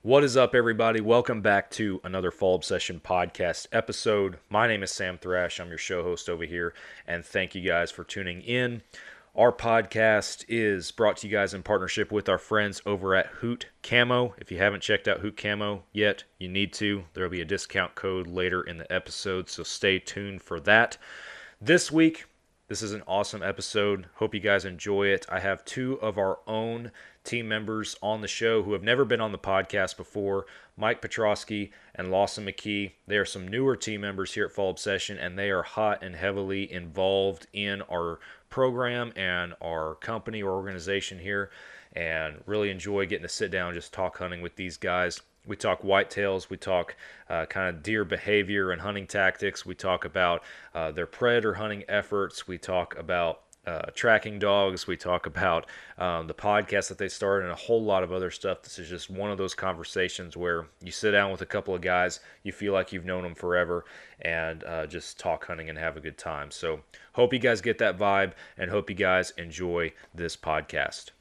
What is up, everybody? Welcome back to another Fall Obsession podcast episode. My name is Sam Thrash. I'm your show host over here, and thank you guys for tuning in. Our podcast is brought to you guys in partnership with our friends over at Hoot Camo. If you haven't checked out Hoot Camo yet, you need to. There will be a discount code later in the episode, so stay tuned for that. This week, this is an awesome episode. Hope you guys enjoy it. I have two of our own team members on the show who have never been on the podcast before, Mike Petrosky and Lawson McKee. They are some newer team members here at Fall Obsession, and they are hot and heavily involved in our program and our company or organization here, and really enjoy getting to sit down and just talk hunting with these guys. We talk whitetails, we talk kind of deer behavior and hunting tactics, we talk about their predator hunting efforts, we talk about tracking dogs, we talk about the podcast that they started, and a whole lot of other stuff. This is just one of those conversations where you sit down with a couple of guys, you feel like you've known them forever, and just talk hunting and have a good time. So hope you guys get that vibe, and hope you guys enjoy this podcast.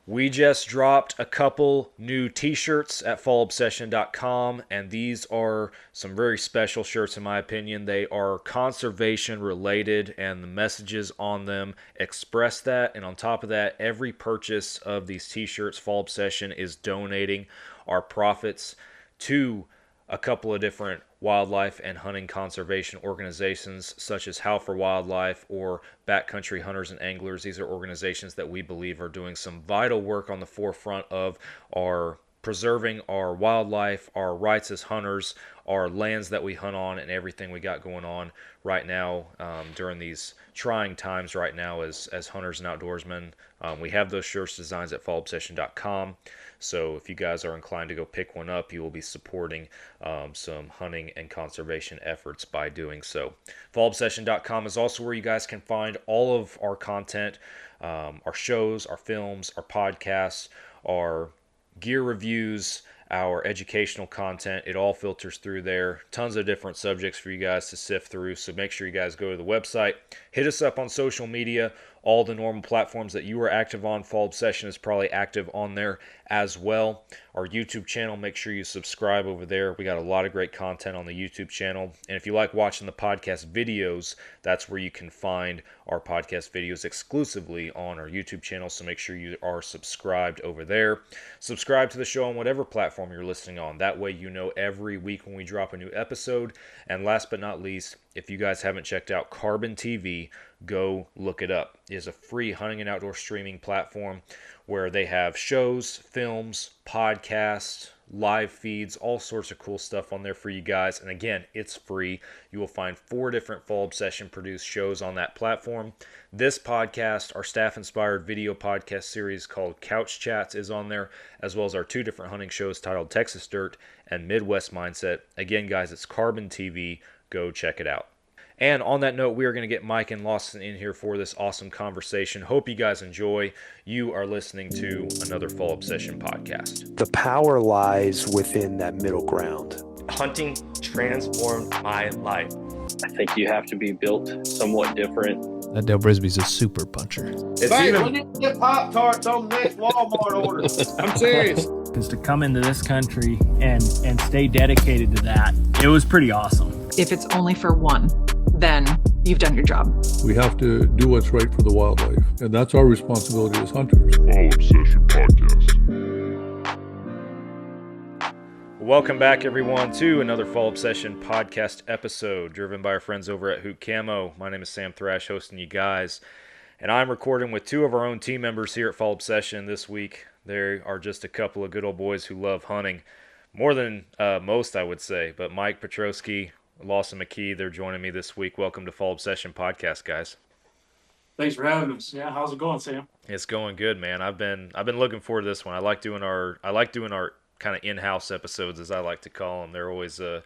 We just dropped a couple new t-shirts at fallobsession.com, and these are some very special shirts in my opinion. They are conservation related, and the messages on them express that. And on top of that, every purchase of these t-shirts, Fall Obsession is donating our profits to a couple of different wildlife and hunting conservation organizations such as Howl for Wildlife or Backcountry Hunters and Anglers. These are organizations that we believe are doing some vital work on the forefront of our preserving our wildlife, our rights as hunters, our lands that we hunt on, and everything we got going on right now during these trying times right now as hunters and outdoorsmen. We have those shirts designs at fallobsession.com. So if you guys are inclined to go pick one up, you will be supporting some hunting and conservation efforts by doing so. Fallobsession.com is also where you guys can find all of our content, our shows, our films, our podcasts, our gear reviews, our educational content. It all filters through there. Tons of different subjects for you guys to sift through. So make sure you guys go to the website. Hit us up on social media. All the normal platforms that you are active on, Fall Obsession is probably active on there as well. Our YouTube channel, make sure you subscribe over there. We got a lot of great content on the YouTube channel. And if you like watching the podcast videos, that's where you can find our podcast videos exclusively on our YouTube channel. So make sure you are subscribed over there. Subscribe to the show on whatever platform you're listening on. That way you know every week when we drop a new episode. And last but not least, if you guys haven't checked out Carbon TV, go look it up. It is a free hunting and outdoor streaming platform where they have shows, films, podcasts, live feeds, all sorts of cool stuff on there for you guys. And again, it's free. You will find 4 different Fall Obsession produced shows on that platform. This podcast, our staff-inspired video podcast series called Couch Chats, is on there, as well as our 2 different hunting shows titled Texas Dirt and Midwest Mindset. Again, guys, it's Carbon TV. Go check it out. And on that note, we are going to get Mike and Lawson in here for this awesome conversation. Hope you guys enjoy. You are listening to another Fall Obsession podcast. The power lies within that middle ground. Hunting transformed my life. I think you have to be built somewhat different. That Dale Brisby's a super puncher. When you get Pop-Tarts on the next Walmart order? I'm serious. Because to come into this country and stay dedicated to that, it was pretty awesome. If it's only for one, then you've done your job. We have to do what's right for the wildlife, and that's our responsibility as hunters. Fall Obsession Podcast. Welcome back, everyone, to another Fall Obsession podcast episode driven by our friends over at Hoot Camo. My name is Sam Thrash, hosting you guys, and I'm recording with 2 of our own team members here at Fall Obsession this week. They are just a couple of good old boys who love hunting more than most, I would say. But Mike Petrosky, Lawson McKee, they're joining me this week. Welcome to Fall Obsession podcast, guys. Thanks for having us. Yeah, how's it going, Sam? It's going good, man. I've been looking forward to this one. I like doing our kind of in-house episodes, as I like to call them. They're always a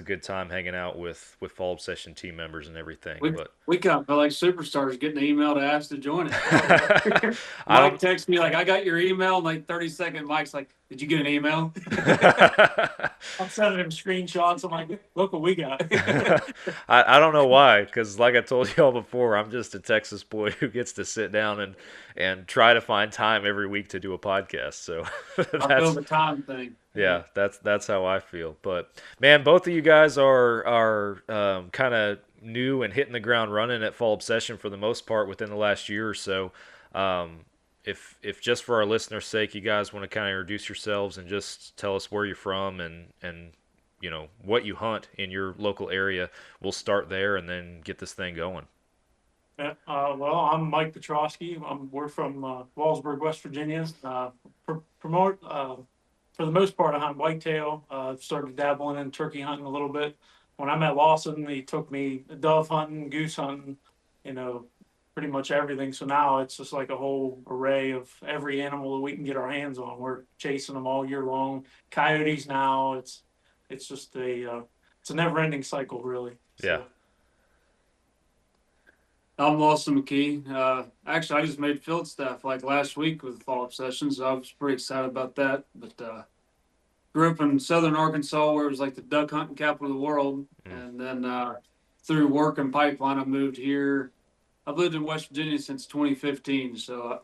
good time hanging out with Fall Obsession team members and everything. We kind of like superstars getting an email to ask to join it. Mike texts me like, I got your email, and like 30-second Mike's like, Did you get an email? I'm sending him screenshots. I'm like, look what we got. I don't know why, because like I told y'all before, I'm just a Texas boy who gets to sit down and try to find time every week to do a podcast. So I feel the time thing. Yeah, that's how I feel. But man, both of you guys are kind of new and hitting the ground running at Fall Obsession for the most part within the last year or so. If just for our listeners' sake, you guys want to kind of introduce yourselves and just tell us where you're from and you know what you hunt in your local area, we'll start there and then get this thing going. Yeah, well, I'm Mike Petrosky. We're from Wallsburg, West Virginia. Promote for the most part, I hunt whitetail. Started dabbling in turkey hunting a little bit. When I met Lawson, he took me dove hunting, goose hunting, pretty much everything. So now it's just like a whole array of every animal that we can get our hands on. We're chasing them all year long. Coyotes now. It's just it's a never-ending cycle, really. Yeah. I'm Lawson McKee. Actually, I just made field staff like last week with Fall Obsession, so I was pretty excited about that. But grew up in southern Arkansas, where it was like the duck hunting capital of the world. And then through work and pipeline, I moved here. I've lived in West Virginia since 2015, so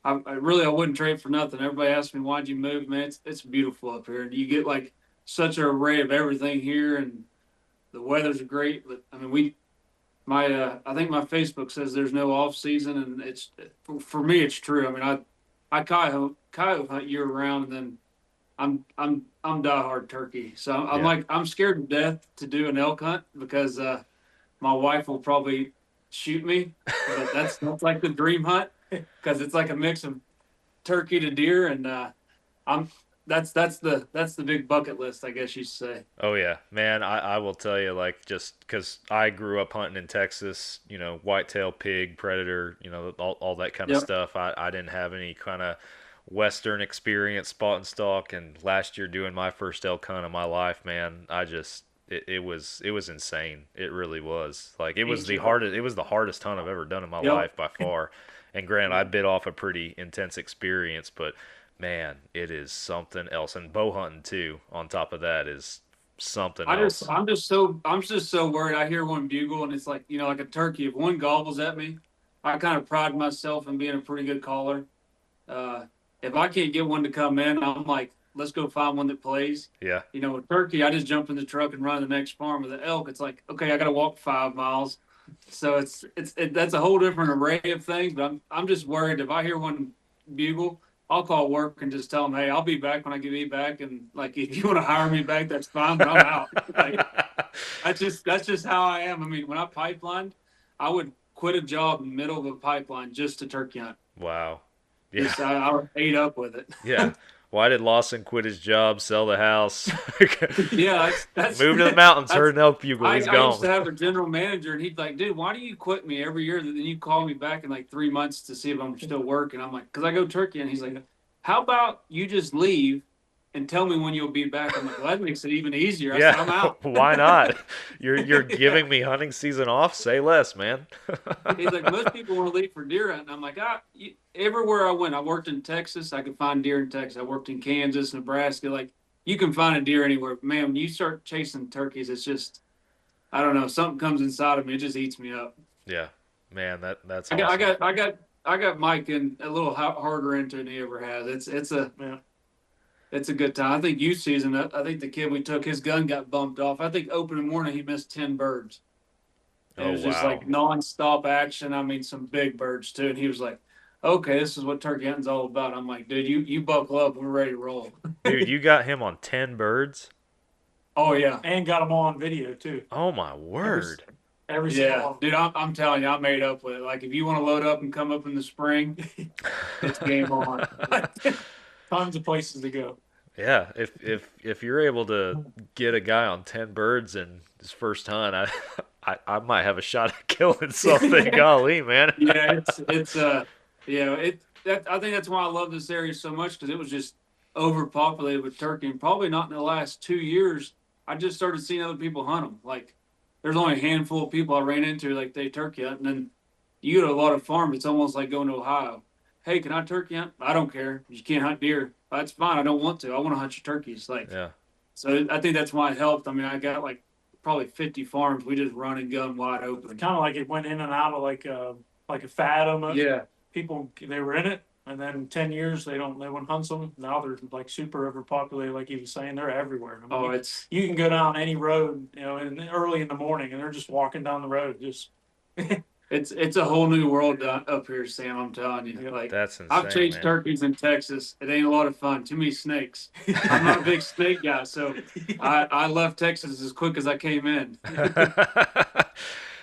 I wouldn't trade for nothing. Everybody asks me, why'd you move? Man, it's beautiful up here. And you get like such an array of everything here, and the weather's great. But I mean, I think my Facebook says there's no off season, and it's for me it's true. I mean, I coyote hunt year round, and then I'm diehard turkey. So I'm scared to death to do an elk hunt because my wife will probably shoot me. But that's like the dream hunt because it's like a mix of turkey to deer, and that's the big bucket list, I guess you say. Oh yeah, man. I will tell you, like, just because I grew up hunting in Texas, whitetail, pig, predator, all that kind of stuff. I didn't have any kind of Western experience spot and stalk, and last year doing my first elk hunt of my life, man, it was insane. It really was. Like it was the hardest hunt I've ever done in my life by far. And granted, I bit off a pretty intense experience, but man, it is something else. And bow hunting too, on top of that, is something else. I'm just so worried. I hear one bugle and it's like, like a turkey. If one gobbles at me, I kind of pride myself in being a pretty good caller. If I can't get one to come in, I'm like, let's go find one that plays. Yeah. With turkey, I just jump in the truck and run to the next farm. With the elk, it's like, okay, I got to walk 5 miles. So that's a whole different array of things. But I'm just worried if I hear one bugle, I'll call work and just tell them, hey, I'll be back when I get me back. And like, if you want to hire me back, that's fine, but I'm out. Like, that's just how I am. I mean, when I pipelined, I would quit a job in the middle of a pipeline just to turkey hunt. Wow. Yeah. I ate up with it. Yeah. Why did Lawson quit his job, sell the house? Yeah, that's move to the mountains, heard an elk bugle, he's gone. I used to have a general manager, and he'd like, dude, why do you quit me every year? Then you call me back in like 3 months to see if I'm still working. I'm like, because I go turkey, and he's like, how about you just leave and tell me when you'll be back? I'm like, well, that makes it even easier. I said, I'm out. Why not? You're giving me hunting season off? Say less, man. He's like, most people want to leave for deer hunting. I'm like, everywhere I went, I worked in Texas. I could find deer in Texas. I worked in Kansas, Nebraska. Like, you can find a deer anywhere. Man, when you start chasing turkeys, it's just, I don't know, something comes inside of me. It just eats me up. Yeah, man, that's awesome. I got Mike in a little harder into it than he ever has. It's a good time. I think youth season, I think the kid we took, his gun got bumped off. I think opening morning he missed 10 birds. It was just like nonstop action. I mean, some big birds too. And he was like, okay, this is what turkey hunting's all about. I'm like, dude, you buckle up. We're ready to roll. Dude, you got him on 10 birds? Oh, yeah. And got them all on video too. Oh, my word. Every single dude, I'm telling you, I made up with it. Like, if you want to load up and come up in the spring, it's game on. Tons of places to go. Yeah, if you're able to get a guy on 10 birds in his first hunt, I might have a shot at killing something. Golly, man. Yeah, I think that's why I love this area so much, because it was just overpopulated with turkey, and probably not in the last 2 years. I just started seeing other people hunt them. Like, there's only a handful of people I ran into, like, they turkey hunt, and then you go to a lot of farms. It's almost like going to Ohio. Hey, can I turkey hunt? I don't care. You can't hunt deer. That's fine. I don't want to. I want to hunt your turkeys. Like, Yeah. so I think that's why it helped. I mean, I got like probably 50 farms. We just run and gun wide open. Kind of like it went in and out of like a fad almost. Yeah. People, they were in it, and then 10 years they wouldn't hunt them. Now they're like super overpopulated, like he was saying. They're everywhere. I mean, you can go down any road, early in the morning, and they're just walking down the road. Just it's a whole new world up here, Sam. I'm telling you. Like, that's insane. I've chased man. turkeys in Texas. It ain't a lot of fun. Too many snakes. I'm not a big snake guy, so I left Texas as quick as I came in.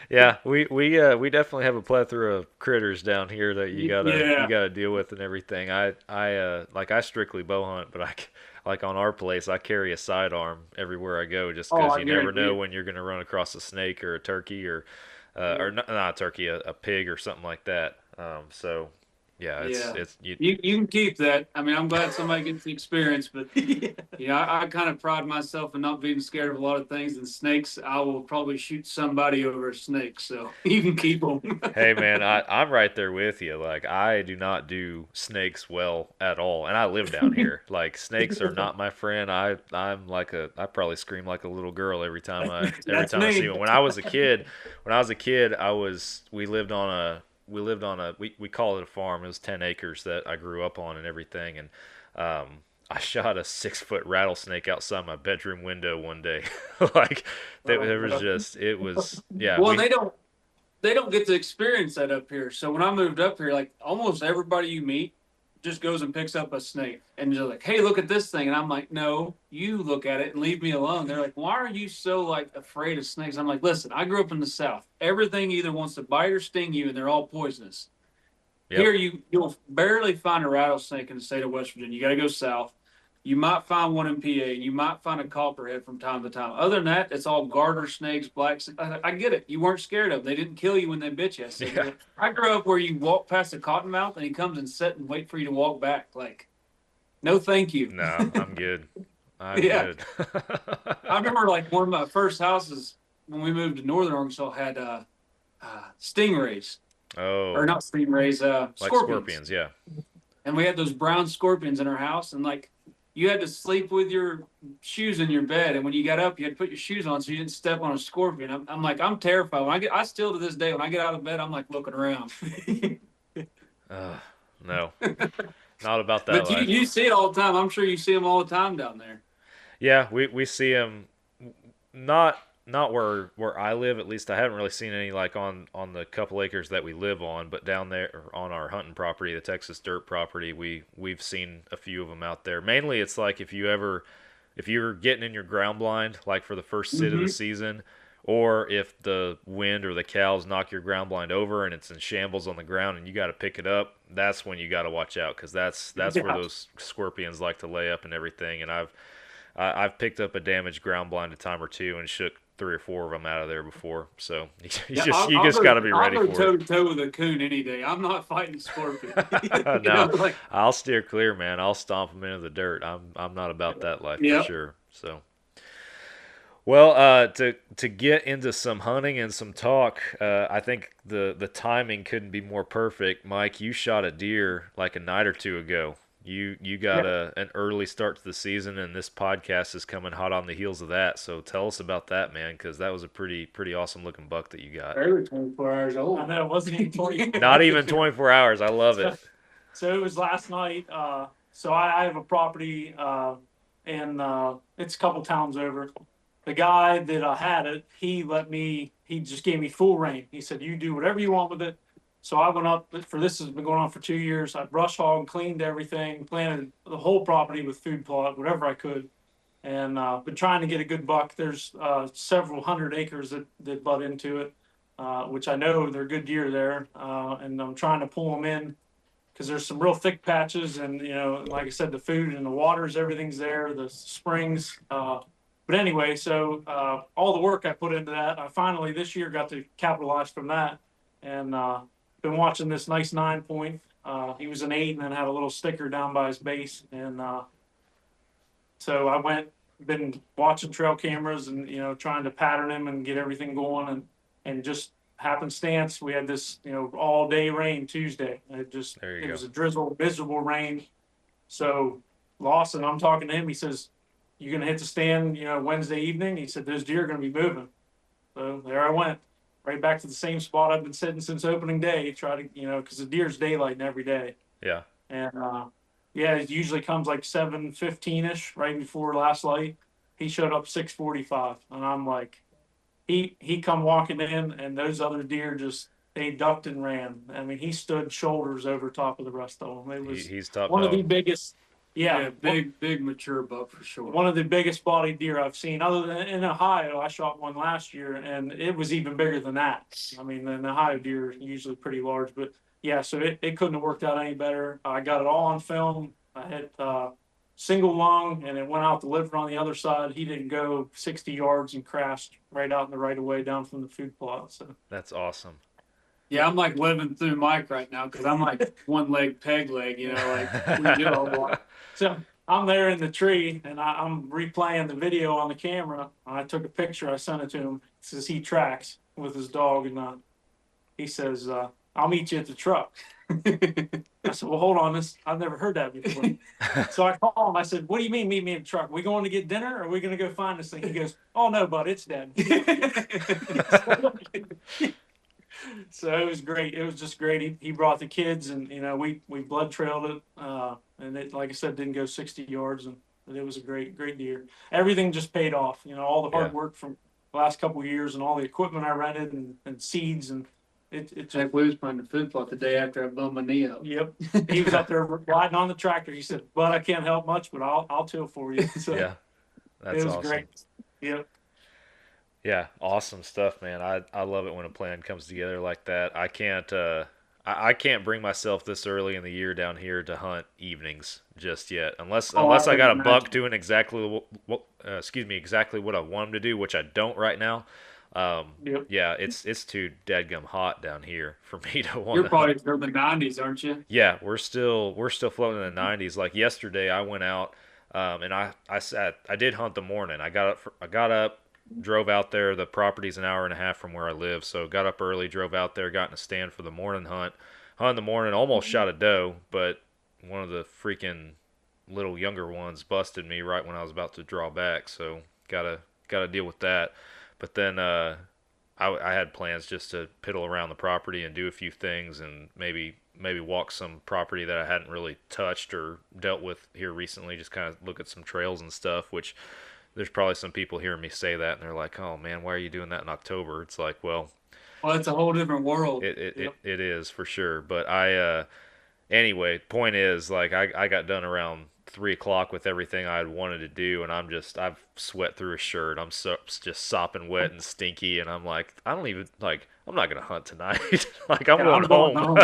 Yeah, we definitely have a plethora of critters down here that you gotta deal with and everything. I strictly bow hunt, but like on our place, I carry a sidearm everywhere I go, just because you never know when you're gonna run across a snake or a turkey or not a turkey, a pig or something like that. So yeah, you can keep that. I mean, I'm glad somebody gets the experience, but I kind of pride myself in not being scared of a lot of things. And snakes, I will probably shoot somebody over a snake, so you can keep them. Hey man, I'm right there with you. Like, I do not do snakes well at all, and I live down here. Like, snakes are not my friend. I probably scream like a little girl every time I see one. When I was a kid, we call it a farm. It was 10 acres that I grew up on and everything. And I shot a 6-foot rattlesnake outside my bedroom window one day. Like, it was. Well, they don't get to experience that up here. So when I moved up here, like, almost everybody you meet just goes and picks up a snake and they're like, hey, look at this thing. And I'm like, no, you look at it and leave me alone. They're like, why are you so like afraid of snakes? I'm like, listen, I grew up in the South. Everything either wants to bite or sting you, and they're all poisonous. Yep. Here you'll barely find a rattlesnake in the state of West Virginia. You got to go south. You might find one in PA. You might find a copperhead from time to time. Other than that, it's all garter snakes, black snakes. I get it. You weren't scared of them. They didn't kill you when they bit you. I grew up where you walk past a cottonmouth and he comes and sit and wait for you to walk back. Like, no, thank you. No, I'm good. I'm good. I remember like one of my first houses when we moved to Northern Arkansas had stingrays. Oh. Or not stingrays, like scorpions, yeah. And we had those brown scorpions in our house, and like, you had to sleep with your shoes in your bed, and when you got up, you had to put your shoes on so you didn't step on a scorpion. I'm like, I'm terrified. I still to this day, when I get out of bed, I'm like looking around. No, not about that. But you see it all the time. I'm sure you see them all the time down there. Yeah, we see them. Not where I live. At least I haven't really seen any like on the couple acres that we live on, but down there on our hunting property, the Texas dirt property, we've seen a few of them out there. Mainly, it's like if you're getting in your ground blind, like for the first sit of the season, or if the wind or the cows knock your ground blind over and it's in shambles on the ground and you got to pick it up, that's when you got to watch out, because that's where those scorpions like to lay up and everything. And I've picked up a damaged ground blind a time or two and shook 3 or 4 of them out of there before. So you just got to be ready for it. I'll go toe to toe with a coon any day. I'm not fighting scorpion. No, I'll steer clear, man. I'll stomp them into the dirt. I'm not about that life for sure. So, well, to get into some hunting and some talk, I think the timing couldn't be more perfect. Mike, you shot a deer like a night or two ago. You got an early start to the season, and this podcast is coming hot on the heels of that. So tell us about that, man, because that was a pretty awesome looking buck that you got. Barely 24 hours old. I know, it wasn't even 24 Not even 24 hours. I love it. So it was last night. So I have a property, and it's a couple towns over. The guy that had it, he just gave me full reign. He said, you do whatever you want with it. So I went up this has been going on for 2 years. I brush hogged, cleaned everything, planted the whole property with food plot, whatever I could. And been trying to get a good buck. There's several hundred acres that butt into it, which I know they're good deer there. And I'm trying to pull them in because there's some real thick patches. And, like I said, the food and the waters, everything's there, the springs. But anyway, so all the work I put into that, I finally this year got to capitalize from that. And been watching this nice 9-point. He was an 8 and then had a little sticker down by his base. And so been watching trail cameras and, trying to pattern him and get everything going. And just happenstance, we had this, all day rain Tuesday. It was a drizzle, miserable rain. So Lawson, I'm talking to him. He says, "You gonna hit the stand, Wednesday evening?" He said, "Those deer are gonna be moving." So there I went, right back to the same spot I've been sitting since opening day. Try to, because the deer's daylighting every day. Yeah. And yeah, it usually comes like 7:15ish, right before last light. He showed up 6:45, and I'm like, he come walking in, and those other deer just they ducked and ran. I mean, he stood shoulders over top of the rest of them. It was He's top one of the dog. biggest. Yeah, big mature buck for sure. one of the biggest bodied deer I've seen. Other than in Ohio, I shot one last year, and it was even bigger than that. I mean, an Ohio deer is usually pretty large, but yeah, so it couldn't have worked out any better. I got it all on film. I hit single lung, and it went out the liver on the other side. He didn't go 60 yards and crashed right out in the right of way down from the food plot. So That's awesome. Yeah, I'm like living through Mike right now because I'm like one leg, peg leg, like we do a lot. So I'm there in the tree, and I'm replaying the video on the camera. I took a picture. I sent it to him. It says he tracks with his dog, and he says, "I'll meet you at the truck." I said, "Well, hold on. I've never heard that before." So I call him. I said, "What do you mean meet me at the truck? We going to get dinner, or are we going to go find this thing?" He goes, "Oh, no, bud, it's dead." So it was great. It was just great. He brought the kids, and we blood trailed it, and it, like I said, didn't go 60 yards, and it was a great deer. Everything just paid off. All the hard work from the last couple of years, and all the equipment I rented, and seeds, and it. Jack was playing the food plot the day after I bummed my knee up. Yep, he was up there riding on the tractor. He said, "But I can't help much, but I'll till for you." So Yeah, that's it was awesome. great. Yep. Yeah, awesome stuff, man. I love it when a plan comes together like that. I can't bring myself this early in the year down here to hunt evenings just yet, unless I got a buck doing exactly exactly what I want him to do, which I don't right now. Yep. Yeah, it's too dadgum hot down here for me to want. You're probably from the 90s, aren't you? Yeah, we're still floating in the 90s. Like yesterday, I went out and I did hunt the morning. I got up. Drove out there. The property's an hour and a half from where I live, so got up early, drove out there, got in a stand for the morning hunt. Hunt in the morning, almost shot a doe, but one of the freaking little younger ones busted me right when I was about to draw back, so gotta deal with that. But then I had plans just to piddle around the property and do a few things, and maybe walk some property that I hadn't really touched or dealt with here recently, just kind of look at some trails and stuff, which there's probably some people hearing me say that, and they're like, "Oh man, why are you doing that in October?" It's like, well, it's a whole different world. It is for sure. But anyway, point is, like, I got done around 3 o'clock with everything I had wanted to do, and I've sweat through a shirt. I'm just sopping wet and stinky, and I'm like, I'm not gonna hunt tonight. Like I'm going home.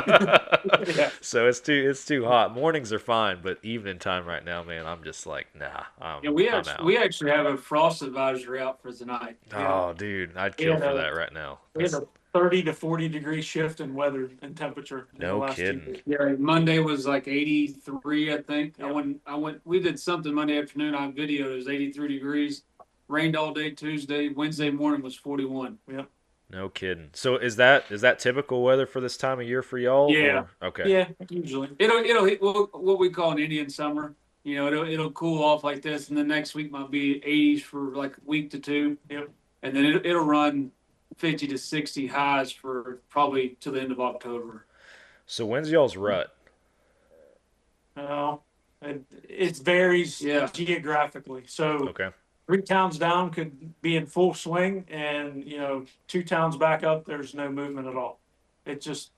Yeah. So it's too hot. Mornings are fine, but evening time right now, man, I'm just like, nah. We I'm out. actually have a frost advisory out for tonight. Oh, dude, I'd kill for that right now. We had a 30 to 40 degree shift in weather and temperature. No kidding. Yeah, Monday was like 83, I think. Yep. We did something Monday afternoon on video. It was 83 degrees. Rained all day Tuesday. Wednesday morning was 41. Yep. No kidding. So is that typical weather for this time of year for y'all? Yeah. Or? Okay. Yeah, usually. It'll hit what we call an Indian summer. It'll cool off like this, and the next week might be 80s for like a week to two. Yep. And then it'll run 50 to 60 highs for probably to the end of October. So when's y'all's rut? It varies geographically. So okay. 3 towns down could be in full swing, and 2 towns back up, there's no movement at all. It just,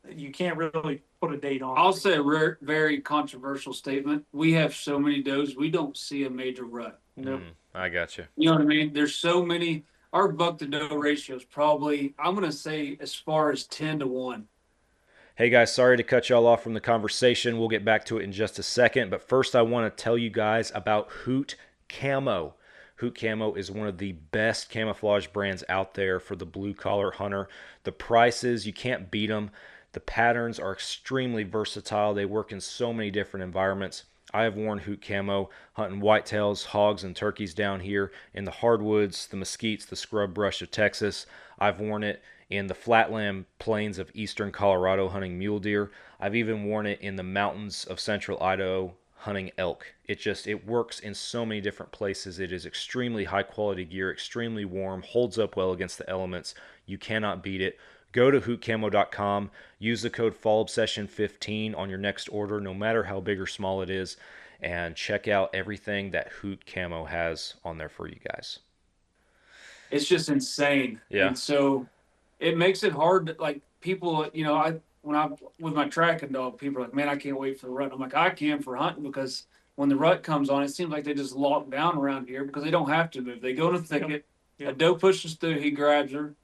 you can't really put a date on it. I'll say a very controversial statement. We have so many does, we don't see a major rut. Nope. I got you. You know what I mean? There's so many. Our buck to doe ratio is probably, I'm going to say, as far as 10 to 1. Hey guys, sorry to cut y'all off from the conversation. We'll get back to it in just a second, but first I want to tell you guys about Hoot Camo. Hoot Camo is one of the best camouflage brands out there for the blue-collar hunter. The prices, you can't beat them. The patterns are extremely versatile. They work in so many different environments. I have worn Hoot Camo hunting whitetails, hogs, and turkeys down here in the hardwoods, the mesquites, the scrub brush of Texas. I've worn it in the flatland plains of eastern Colorado hunting mule deer. I've even worn it in the mountains of central Idaho hunting elk. It works in so many different places. It is extremely high quality gear, extremely warm, holds up well against the elements. You cannot beat it. Go to hootcamo.com, use the code FallObsession15 on your next order, no matter how big or small it is, and check out everything that Hoot Camo has on there for you guys. It's just insane. Yeah. And so it makes it hard to, like, people, when I'm with my tracking dog, people are like, man, I can't wait for the rut. I'm like, I can for hunting, because when the rut comes on, it seems like they just lock down around here because they don't have to move. They go in the thicket, a doe pushes through, he grabs her,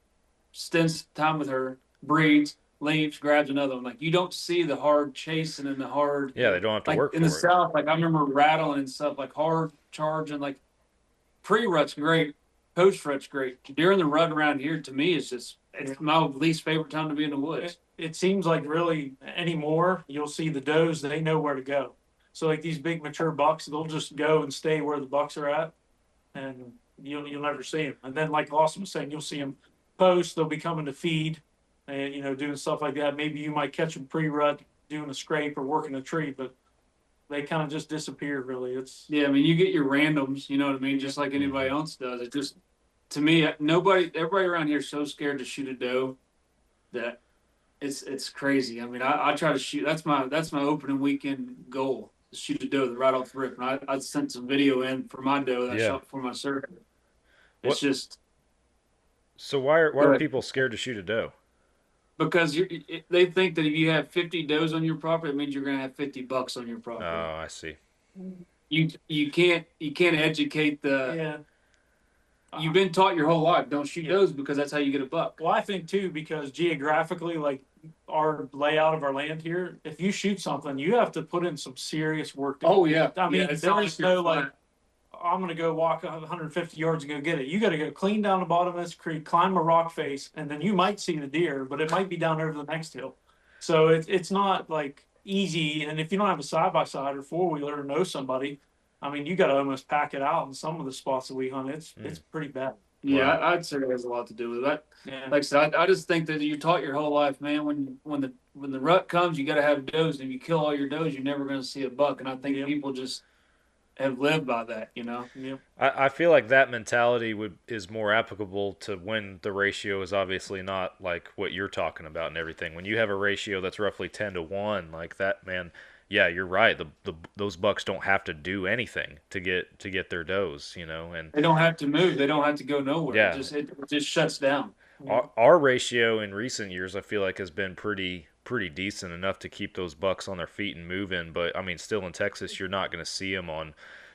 spends time with her, breeds, leaves, grabs another one. Like, you don't see the hard chasing and the hard. Yeah, they don't have to like work in for the it. South. Like, I remember rattling and stuff, like hard charging. Like, pre-rut's great, post-rut's great. During the rut around here, to me, it's my least favorite time to be in the woods. It seems like really anymore, you'll see the does, they know where to go. So like these big mature bucks, they'll just go and stay where the bucks are at, and you'll never see them. And then, like Lawson was saying, you'll see them post, they'll be coming to feed and, doing stuff like that. Maybe you might catch them pre-rut doing a scrape or working a tree, but they kind of just disappear, really. Yeah, I mean, you get your randoms, you know what I mean, just like anybody else does. It just, to me, everybody around here is so scared to shoot a doe that it's crazy. I mean, I try to shoot. That's my opening weekend goal, to shoot a doe right off the rip. And I sent some video in for my doe that I shot for my circuit. It's just. So why are people scared to shoot a doe? Because they think that if you have 50 does on your property, it means you're going to have 50 bucks on your property. Oh, I see. You can't educate the. You've been taught your whole life, don't shoot does, because that's how you get a buck. Well, I think too, because geographically, like our layout of our land here, if you shoot something, you have to put in some serious work. Oh yeah. I mean, it's there's no like, I'm going to go walk 150 yards and go get it. You got to go clean down the bottom of this creek, climb a rock face, and then you might see the deer, but it might be down over the next hill. So it's not like easy. And if you don't have a side-by-side or four-wheeler or know somebody, I mean, you got to almost pack it out in some of the spots that we hunt. It's pretty bad. Yeah, I'd say it has a lot to do with that. Yeah. Like I said, I just think that you're taught your whole life, man. When the rut comes, you got to have does. And if you kill all your does, you're never going to see a buck. And I think people just have lived by that, Yeah. I feel like that mentality is more applicable to when the ratio is obviously not like what you're talking about and everything. When you have a ratio that's roughly 10-1, like that, man. Yeah, you're right. Those bucks don't have to do anything to get their does, and they don't have to move. They don't have to go nowhere. Yeah. It just shuts down. Our ratio in recent years, I feel like, has been pretty decent enough to keep those bucks on their feet and moving. But I mean, still in Texas, you're not going to see them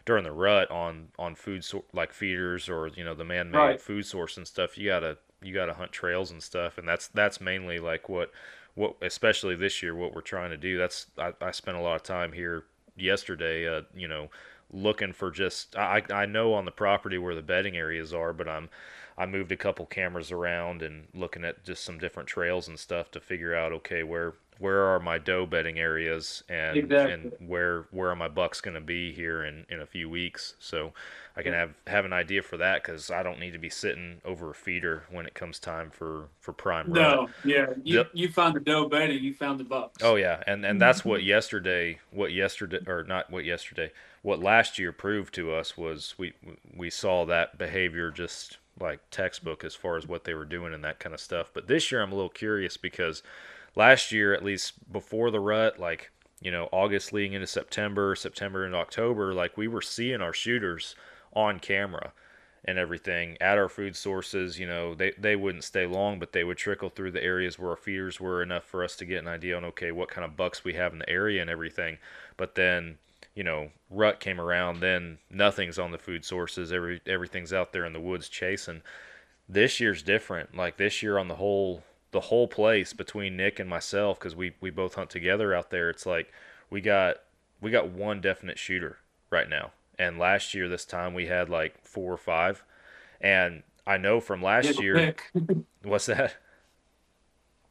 during the rut on food like feeders or the man-made food source and stuff. You gotta hunt trails and stuff, and that's mainly like what especially this year, what we're trying to do. I spent a lot of time here yesterday, looking for just, I know on the property where the bedding areas are, but I moved a couple cameras around and looking at just some different trails and stuff to figure out, okay, where are my doe bedding areas and where are my bucks going to be here in a few weeks, so I can have an idea for that, because I don't need to be sitting over a feeder when it comes time for prime rut. No, yeah, you found the doe bedding, you found the bucks. Oh yeah, and that's what last year proved to us was we saw that behavior just like textbook as far as what they were doing and that kind of stuff. But this year I'm a little curious, because last year, at least before the rut, like, August leading into September into October, like we were seeing our shooters on camera and everything at our food sources. They wouldn't stay long, but they would trickle through the areas where our feeders were, enough for us to get an idea on, okay, what kind of bucks we have in the area and everything. But then, rut came around, then nothing's on the food sources. Everything's out there in the woods chasing. This year's different. Like this year on the whole place, between Nick and myself, because we both hunt together out there, it's like we got one definite shooter right now. And last year this time we had like 4 or 5. And I know from last year. What's that?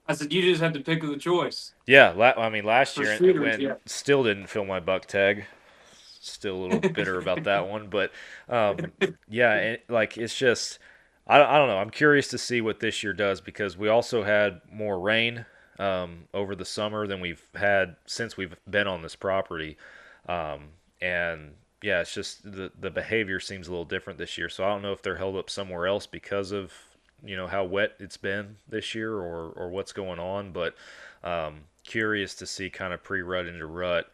I said you just had to pick the choice. Yeah, last year shooters, still didn't fill my buck tag. Still a little bitter about that one, but it's just. I don't know. I'm curious to see what this year does, because we also had more rain over the summer than we've had since we've been on this property. And yeah, it's just the behavior seems a little different this year. So I don't know if they're held up somewhere else because of, how wet it's been this year, or what's going on. But curious to see kind of pre-rut into rut,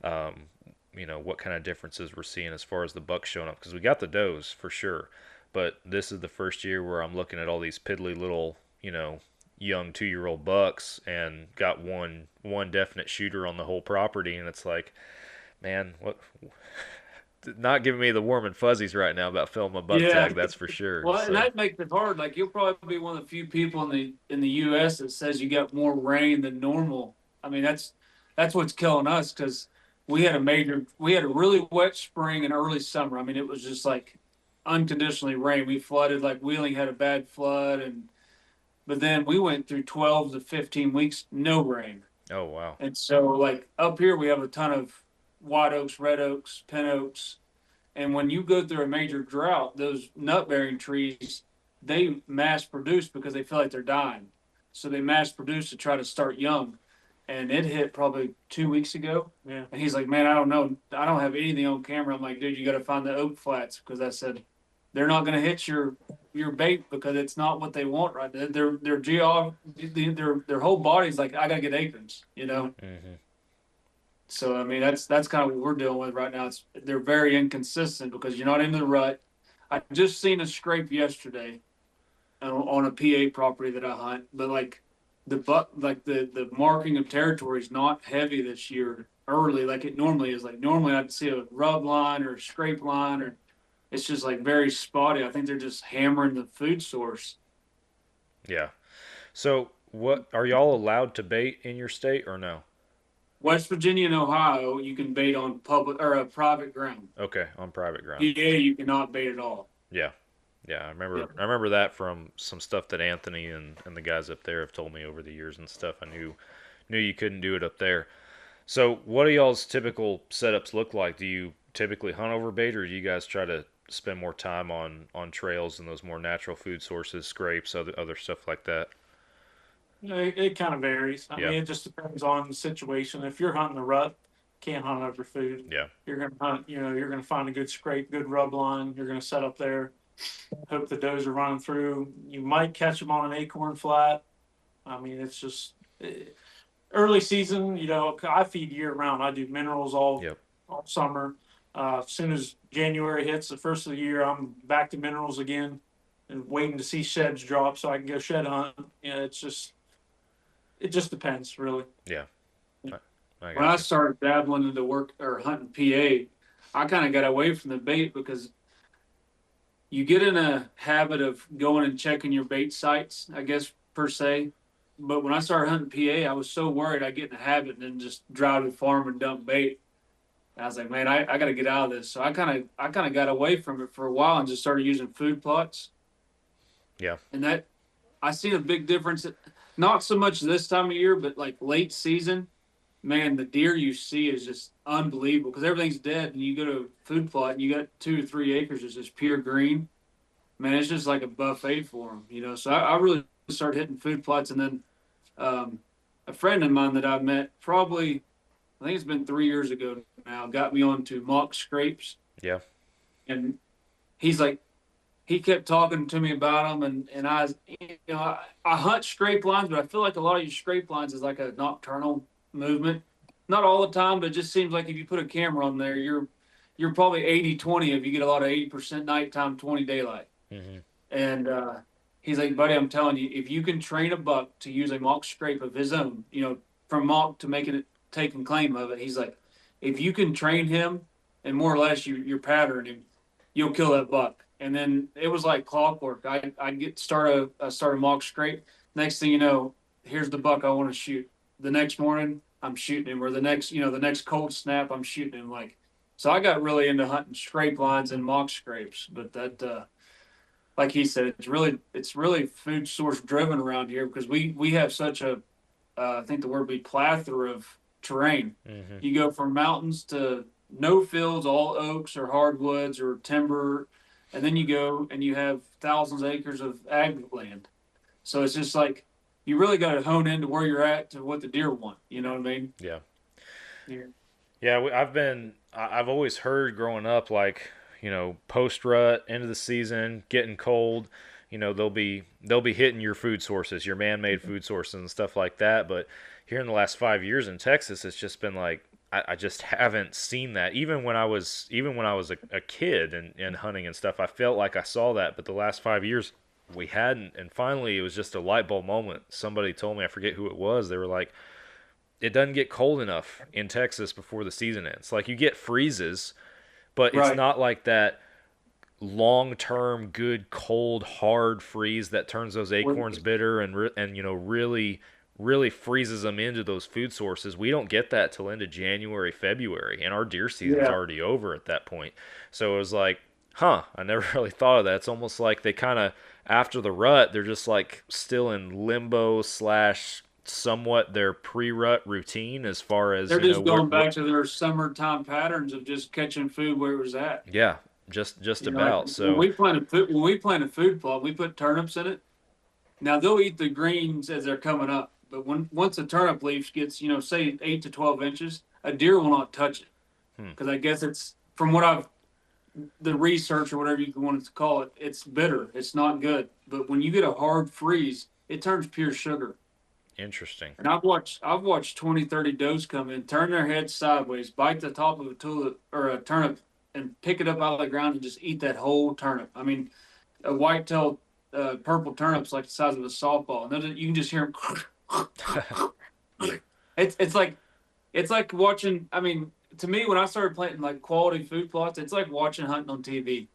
what kind of differences we're seeing as far as the bucks showing up, because we got the does for sure. But this is the first year where I'm looking at all these piddly little, young 2-year-old bucks, and got one definite shooter on the whole property, and it's like, man, what? Not giving me the warm and fuzzies right now about filming a buck tag, that's for sure. Well, and that makes it hard. Like, you'll probably be one of the few people in the U.S. that says you got more rain than normal. I mean, that's what's killing us, because we had a really wet spring and early summer. I mean, it was just like unconditionally rain. We flooded, like Wheeling had a bad flood, but then we went through 12 to 15 weeks no rain. Oh wow! And so, like, up here we have a ton of white oaks, red oaks, pin oaks, and when you go through a major drought, those nut-bearing trees, they mass produce because they feel like they're dying. So they mass produce to try to start young. And it hit probably 2 weeks ago. Yeah. And he's like, man, I don't know. I don't have anything on camera. I'm like, dude, you got to find the oak flats, because I said they're not going to hit your bait because it's not what they want right now. Their whole body's like, I got to get acorns, Mm-hmm. So, I mean, that's kind of what we're dealing with right now. They're very inconsistent because you're not in the rut. I just seen a scrape yesterday on a PA property that I hunt, but like the marking of territory is not heavy this year early like it normally is. Like, normally I'd see a rub line or a scrape line, or it's just like very spotty. I think they're just hammering the food source. Yeah. So what are y'all allowed to bait in your state or no? West Virginia and Ohio, you can bait on public or private ground. Okay, on private ground. Yeah, you cannot bait at all. Yeah. Yeah, I remember that from some stuff that Anthony and the guys up there have told me over the years and stuff. I knew you couldn't do it up there. So what do y'all's typical setups look like? Do you typically hunt over bait, or do you guys try to spend more time on trails and those more natural food sources, scrapes, other stuff like that? It kind of varies. I mean, it just depends on the situation. If you're hunting the rut, can't hunt over food. Yeah. You're going to hunt, you're going to find a good scrape, good rub line. You're going to set up there, hope the does are running through. You might catch them on an acorn flat. I mean, it's just early season, I feed year round. I do minerals all summer. As soon as January hits, the first of the year, I'm back to minerals again and waiting to see sheds drop so I can go shed hunt. It just depends, really. Yeah. When I started dabbling into work or hunting PA, I kind of got away from the bait because you get in a habit of going and checking your bait sites, I guess, per se. But when I started hunting PA, I was so worried I'd get in a habit and then just drive to the farm and dump bait. And I was like, man, I got to get out of this. So I kind of got away from it for a while and just started using food plots. Yeah. And that, I seen a big difference. Not so much this time of year, but like late season, man, the deer you see is just unbelievable because everything's dead. And you go to a food plot and you got 2 to 3 acres that's just pure green. Man, it's just like a buffet for them, So I really started hitting food plots. And then a friend of mine that I met probably, I think it's been 3 years ago now, got me onto mock scrapes. Yeah. And he's like, he kept talking to me about them, and I hunt scrape lines, but I feel like a lot of your scrape lines is like a nocturnal movement. Not all the time, but it just seems like if you put a camera on there, you're probably 80-20 if you get a lot of 80% nighttime, 20 daylight. Mm-hmm. And he's like, buddy, I'm telling you, if you can train a buck to use a mock scrape of his own, from mock to making it taking claim of it, he's like, if you can train him and more or less you're patterning him, you'll kill that buck. And then it was like clockwork. I'd start a mock scrape. Next thing you know, here's the buck I want to shoot. The next morning, I'm shooting him. Or the next cold snap, I'm shooting him. So I got really into hunting scrape lines and mock scrapes. But that, like he said, it's really food source driven around here because we have such a, I think the word would be plethora of terrain. Mm-hmm. You go from mountains to no fields, all oaks or hardwoods or timber. And then you go and you have thousands of acres of ag land. So it's just like, you really got to hone into where you're at to what the deer want. You know what I mean? Yeah. Yeah. Yeah, I've been I've always heard growing up, like, post rut, end of the season, getting cold, they'll be hitting your food sources, your man-made food sources and stuff like that. But here in the last 5 years in Texas, it's just been like I just haven't seen that. Even when I was a kid and hunting and stuff, I felt like I saw that. But the last 5 years, we hadn't. And finally, it was just a light bulb moment. Somebody told me, I forget who it was. They were like, it doesn't get cold enough in Texas before the season ends. Like, you get freezes, but it's not like that long-term good cold hard freeze that turns those acorns bitter and really freezes them into those food sources. We don't get that till into January, February, and our deer season's already over at that point. So it was like, I never really thought of that. It's almost like they kind of, after the rut, they're just like still in limbo slash somewhat their pre-rut routine as far as they're just going back to their summertime patterns of just catching food where it was at. Yeah, just about. So when we plant a food plot, we put turnips in it. Now they'll eat the greens as they're coming up, but once a turnip leaf gets, say 8 to 12 inches, a deer will not touch it, because I guess it's, from what the research or whatever you want to call it, it's bitter. It's not good. But when you get a hard freeze, it turns pure sugar. Interesting. And I've watched 20, 30 does come in, turn their heads sideways, bite the top of a tulip or a turnip, and pick it up out of the ground and just eat that whole turnip. I mean, a whitetail purple turnip's like the size of a softball, and then you can just hear them. It's like watching. I mean, to me, when I started planting like quality food plots, it's like watching hunting on TV.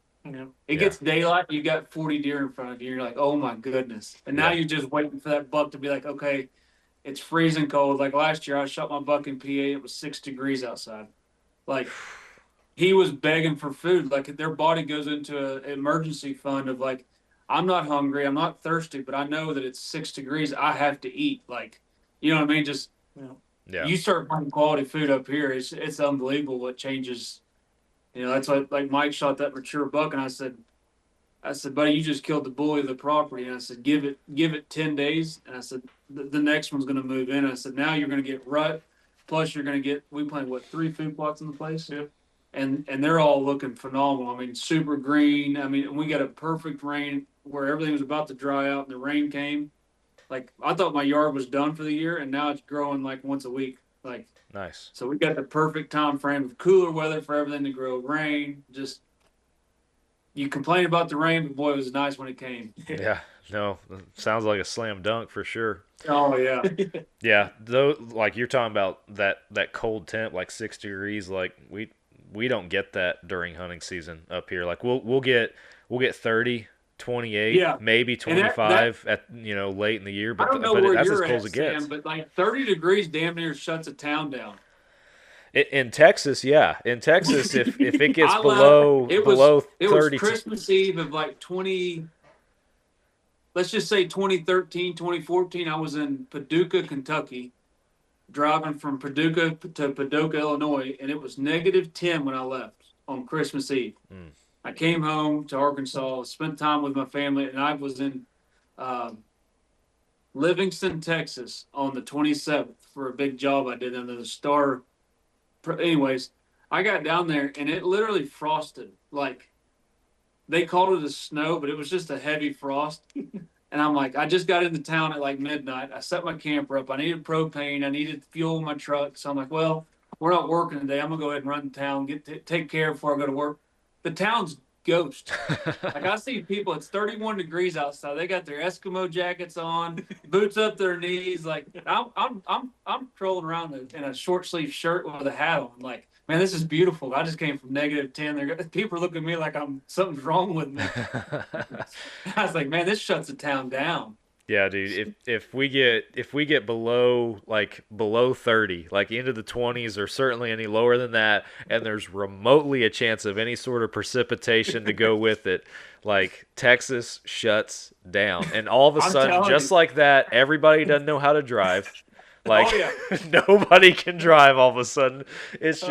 It gets daylight, you got 40 deer in front of you. You're like, oh my goodness. And now you're just waiting for that buck to be like, okay, it's freezing cold. Like last year, I shot my buck in PA. It was 6 degrees outside. Like, he was begging for food. Like, their body goes into an emergency fund of like, I'm not hungry, I'm not thirsty, but I know that it's 6 degrees. I have to eat. Like, you know what I mean? Just, you start finding quality food up here. It's unbelievable what changes. That's like Mike shot that mature buck, and I said, buddy, you just killed the bully of the property. And I said, give it 10 days. And I said, the next one's going to move in. And I said, now you're going to get rut. Plus you're going to get, we planted 3 food plots in the place. Yeah. And they're all looking phenomenal. I mean, super green. I mean, we got a perfect rain where everything was about to dry out and the rain came. Like, I thought my yard was done for the year, and now it's growing like once a week. Like, nice. So we got the perfect time frame of cooler weather for everything to grow. Rain, just, you complain about the rain, but boy, it was nice when it came. Yeah, no, sounds like a slam dunk for sure. Oh yeah. Yeah, though, like you're talking about that cold temp, like 6 degrees. Like we don't get that during hunting season up here. Like we'll get 30. 28, maybe 25 at late in the year, but, that's as cold as it gets. Sam, but like 30 degrees damn near shuts a town down. In Texas, yeah. In Texas, if it gets below 30, it was Christmas Eve of like 20. Let's just say 2013, 2014. I was in Paducah, Kentucky, driving from Paducah to Paducah, Illinois, and it was -10 when I left on Christmas Eve. I came home to Arkansas, spent time with my family, and I was in Livingston, Texas on the 27th for a big job I did under the Star. Anyways, I got down there, and it literally frosted. Like, they called it a snow, but it was just a heavy frost. And I'm like, I just got into town at like midnight. I set my camper up. I needed propane. I needed fuel in my truck. So I'm like, well, we're not working today. I'm going to go ahead and run to town, take care before I go to work. The town's ghost. Like, I see people, it's 31 degrees outside. They got their Eskimo jackets on, boots up their knees. Like, I'm trolling around in a short sleeve shirt with a hat on. Like, man, this is beautiful. I just came from -10. People are looking at me like something's wrong with me. I was like, man, this shuts the town down. Yeah, dude. If we get below 30, like into the 20s, or certainly any lower than that, and there's remotely a chance of any sort of precipitation to go with it, like, Texas shuts down. And all of a sudden, just like that, everybody doesn't know how to drive. Like, nobody can drive all of a sudden. It's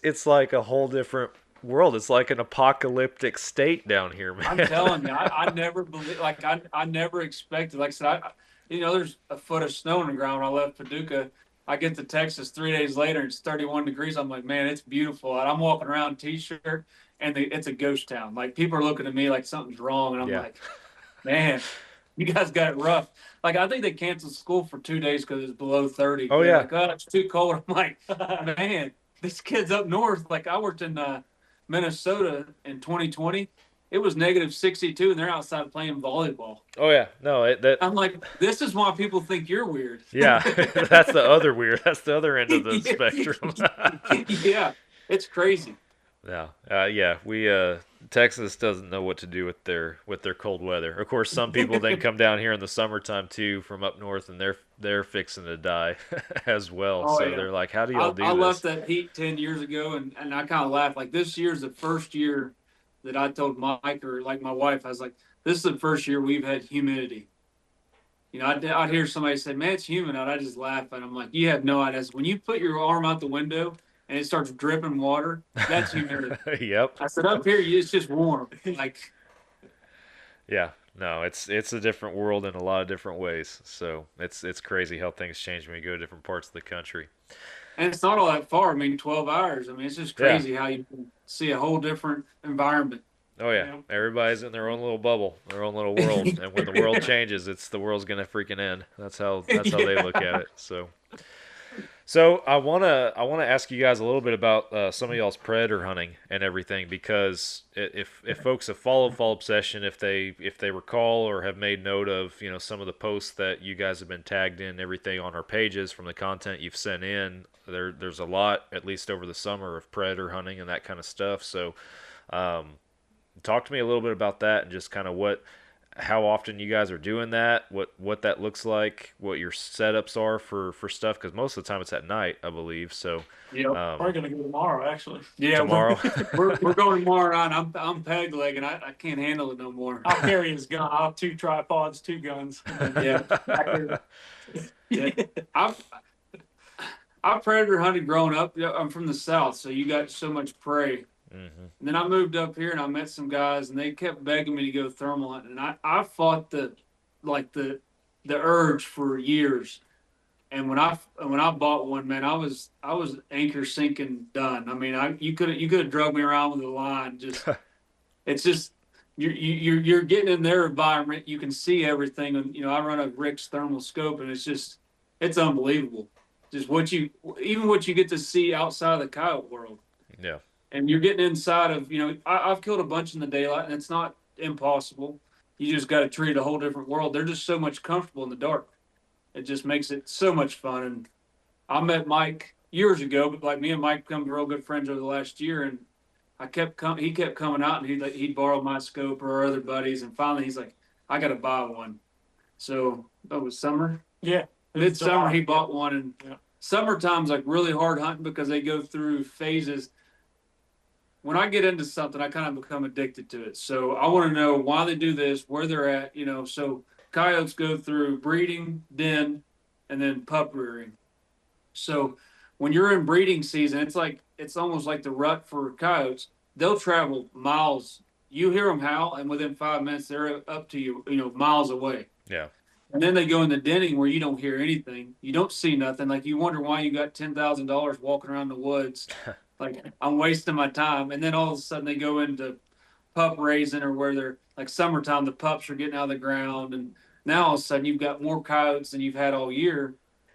it's like a whole different world. It's like an apocalyptic state down here, man. I'm telling you, I never believe, like, I never expected, like I said, there's a foot of snow on the ground when I left Paducah. I get to Texas 3 days later, it's 31 degrees. I'm like, man, it's beautiful. And I'm walking around t-shirt, and it's a ghost town. Like, people are looking at me like something's wrong, and I'm like, man, you guys got it rough. Like, I think they canceled school for 2 days because it's below 30. Oh, They're yeah. like, oh, it's too cold. I'm like, man, these kids up north. Like, I worked in Minnesota in 2020. It was negative 62, and they're outside playing volleyball. Oh yeah, no, I'm like, this is why people think you're weird. Yeah, that's the other weird. That's the other end of the spectrum. Yeah, it's crazy. Yeah, we Texas doesn't know what to do with their cold weather. Of course, some people then come down here in the summertime too from up north, and they're fixing to die as well. Oh, so yeah. they're like, how do y'all do I this? left that heat 10 years ago, and I kind of laughed. Like, this year's the first year that I told Mike, or like my wife, I was like, this is the first year we've had humidity. You know, I'd hear somebody say, man, it's humid out. I just laugh, and I'm like, you have no idea. When you put your arm out the window and it starts dripping water, that's humidity. Yep. I said, up here, it's just warm. Like, yeah, no, it's a different world in a lot of different ways. So it's crazy how things change when you go to different parts of the country. and it's not all that far. I mean, 12 hours. I mean, it's just crazy how you can see a whole different environment. Oh yeah, everybody's in their own little bubble, their own little world, and when the world changes, the world's gonna freaking end. That's how they look at it. So I wanna ask you guys a little bit about some of y'all's predator hunting and everything, because if folks have followed Fall Obsession, if they recall or have made note of some of the posts that you guys have been tagged in, everything on our pages from the content you've sent in, there's a lot, at least over the summer, of predator hunting and that kind of stuff. So. Talk to me a little bit about that, and just kind of how often you guys are doing that, what that looks like, what your setups are for stuff, because most of the time it's at night, I believe. So yeah, we're gonna go tomorrow, actually. Yeah, tomorrow. We're going tomorrow night. I'm peg legging. I can't handle it no more. I'll carry his gun. I'll have 2 tripods, 2 guns. Yeah. I predator hunted growing up. I'm from the South, so you got so much prey. Mm-hmm. And then I moved up here and I met some guys, and they kept begging me to go thermal hunting. And I fought the urge for years. And when I bought one, man, I was anchor sinking done. I mean, you could have drugged me around with a line. Just it's just you're getting in their environment. You can see everything. And I run a Rick's thermal scope, and it's unbelievable. Just what you get to see outside of the coyote world. Yeah. And you're getting inside of, I've killed a bunch in the daylight, and it's not impossible. You just got to treat a whole different world. They're just so much comfortable in the dark. It just makes it so much fun. And I met Mike years ago, but like me and Mike become real good friends over the last year. And he kept coming out, and he'd borrow my scope or our other buddies. And finally he's like, I got to buy one. So that was summer. Yeah. Midsummer, he bought one. And summertime's like really hard hunting because they go through phases. When I get into something, I kind of become addicted to it. So I want to know why they do this, where they're at, So coyotes go through breeding, den, and then pup rearing. So when you're in breeding season, it's almost like the rut for coyotes. They'll travel miles. You hear them howl, and within 5 minutes, they're up to you, miles away. Yeah. And then they go into denning where you don't hear anything. You don't see nothing. Like, you wonder why you got $10,000 walking around the woods. Like, I'm wasting my time. And then all of a sudden they go into pup raising, or where they're like summertime, the pups are getting out of the ground. And now all of a sudden you've got more coyotes than you've had all year.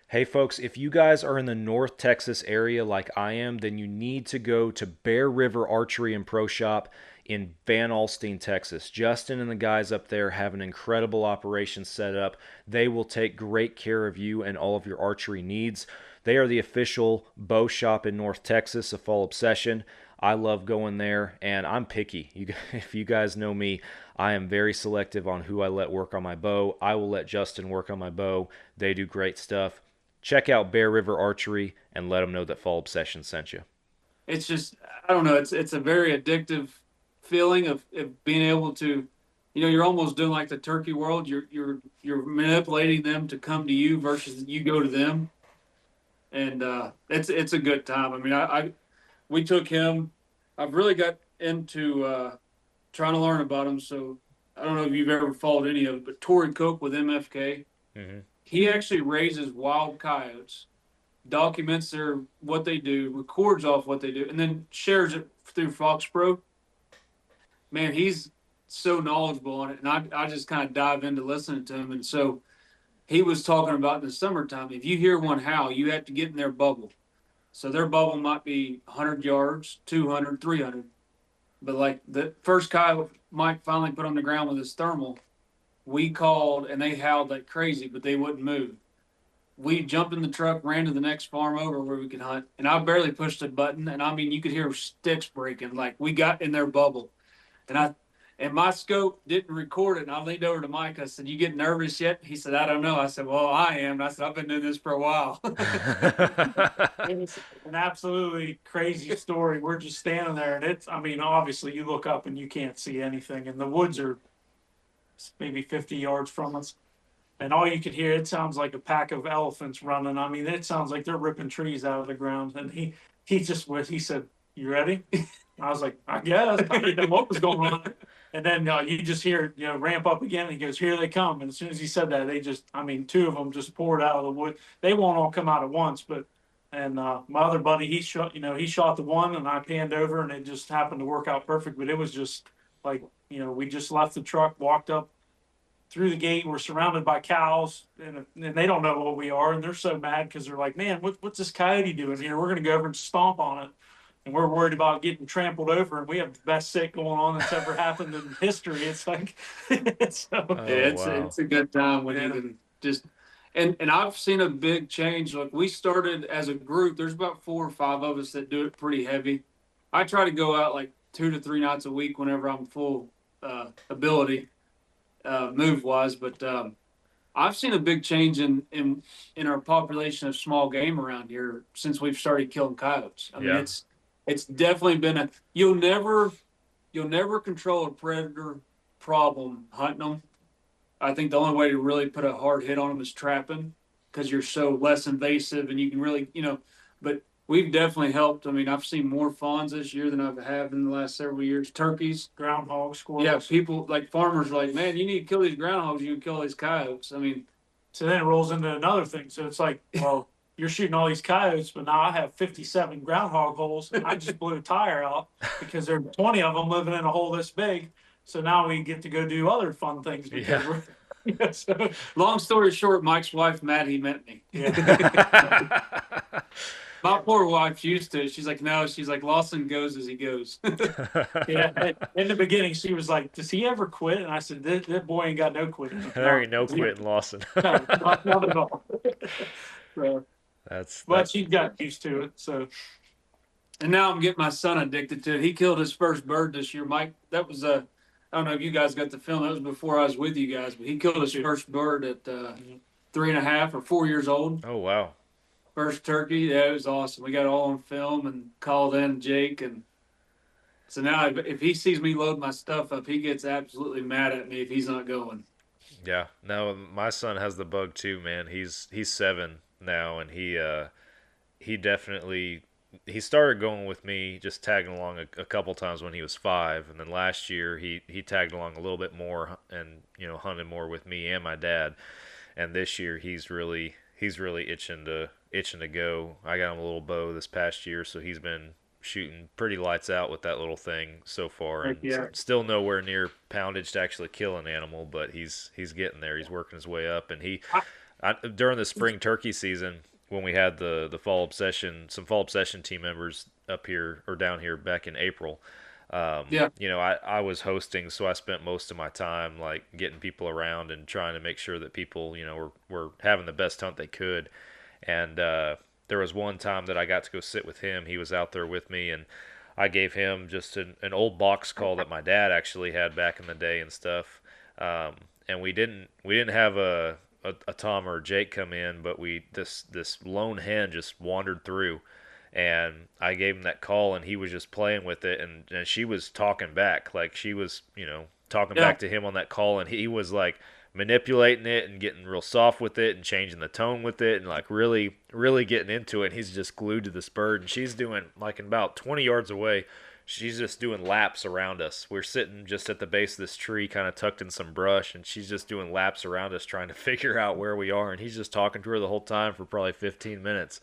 Hey folks, if you guys are in the North Texas area like I am, then you need to go to Bear River Archery and Pro Shop in Van Alstyne, Texas. Justin and the guys up there have an incredible operation set up. They will take great care of you and all of your archery needs. They are the official bow shop in North Texas of Fall Obsession. I love going there, and I'm picky. If you guys know me, I am very selective on who I let work on my bow. I will let Justin work on my bow. They do great stuff. Check out Bear River Archery and let them know that Fall Obsession sent you. It's just, I don't know, it's a very addictive feeling of being able to, you're almost doing like the turkey world. You're manipulating them to come to you versus you go to them. And it's a good time. I mean, we took him. I've really got into trying to learn about him. So I don't know if you've ever followed any of it, but Tory Cook with MFK, he actually raises wild coyotes documents what they do, records off what they do, and then shares it through Fox Pro. Man, he's so knowledgeable on it, and I just kind of dive into listening to him. And so he was talking about in the summertime, if you hear one howl, you have to get in their bubble. So their bubble might be 100 yards, 200, 300. But like the first coyote Mike finally put on the ground with his thermal, we called and they howled like crazy, but they wouldn't move. We jumped in the truck, ran to the next farm over where we could hunt, and I barely pushed a button. And I mean, you could hear sticks breaking. Like we got in their bubble, and my scope didn't record it. And I leaned over to Mike. I said, "You get nervous yet?" He said, "I don't know." I said, "Well, I am." And I said, "I've been doing this for a while." It's an absolutely crazy story. We're just standing there, and I mean, obviously, you look up and you can't see anything, and the woods are maybe 50 yards from us. And all you could hear, it sounds like a pack of elephants running. I mean, it sounds like they're ripping trees out of the ground. And he said, "You ready?" I was like, "I guess." I didn't know what was going on. And then you just hear it, ramp up again. And he goes, "Here they come." And as soon as he said that, two of them just poured out of the wood. They won't all come out at once, and my other buddy, he shot the one, and I panned over, and it just happened to work out perfect. But it was just like, we just left the truck, walked up through the gate. We're surrounded by cows, and they don't know what we are, and they're so mad because they're like, "Man, what's this coyote doing here? We're going to go over and stomp on it." And we're worried about getting trampled over, and we have the best sit going on that's ever happened in history. It's like, it's a good time when you can just, and I've seen a big change. Like we started as a group, there's about 4 or 5 of us that do it pretty heavy. I try to go out like 2 to 3 nights a week whenever I'm full ability, move wise. But I've seen a big change in our population of small game around here since we've started killing coyotes. I mean, it's definitely been you'll never control a predator problem hunting them. I think the only way to really put a hard hit on them is trapping, because you're so less invasive and you can really, but we've definitely helped. I mean, I've seen more fawns this year than I've had in the last several years. Turkeys, groundhogs, squirrels. Yeah, people like farmers are like, "Man, you need to kill these groundhogs. You can kill these coyotes." I mean, so then it rolls into another thing. So it's like, well, you're shooting all these coyotes, but now I have 57 groundhog holes, and I just blew a tire out because there are 20 of them living in a hole this big. So now we get to go do other fun things because we're. So, long story short, Mike's wife, Maddie, met me. Yeah. My poor wife used to. She's like, "No." She's like, "Lawson goes as he goes." Yeah. In the beginning, she was like, "Does he ever quit?" And I said, "That boy ain't got no quitting." There ain't no quitting Lawson. No, not at all. So, but she got used to it. So, and now I'm getting my son addicted to it. He killed his first bird this year, Mike. That was I don't know if you guys got the film. That was before I was with you guys, but he killed his first bird at 3.5 or 4 years old. Oh wow! First turkey. Yeah, it was awesome. We got it all on film and called in Jake, and so now if he sees me load my stuff up, he gets absolutely mad at me if he's not going. Yeah, no, my son has the bug too, man. He's 7 now, and he definitely started going with me, just tagging along a couple times when he was 5, and then last year he tagged along a little bit more and hunted more with me and my dad, and this year he's really itching to go. I got him a little bow this past year, so he's been shooting pretty lights out with that little thing so far, and still nowhere near poundage to actually kill an animal, but he's getting there. He's working his way up, and during the spring turkey season, when we had the fall obsession, some fall obsession team members up here or down here back in April, I was hosting, so I spent most of my time like getting people around and trying to make sure that people were having the best hunt they could. And there was one time that I got to go sit with him. He was out there with me, and I gave him just an old box call that my dad actually had back in the day and stuff. And we didn't have a Tom or a Jake come in, but this lone hen just wandered through, and I gave him that call, and he was just playing with it, and she was talking back, like she was talking back to him on that call, and he was like manipulating it and getting real soft with it and changing the tone with it and like really getting into it. And he's just glued to this bird, and she's doing like about 20 yards away. She's just doing laps around us. We're sitting just at the base of this tree, kind of tucked in some brush, and she's just doing laps around us trying to figure out where we are. And he's just talking to her the whole time for probably 15 minutes.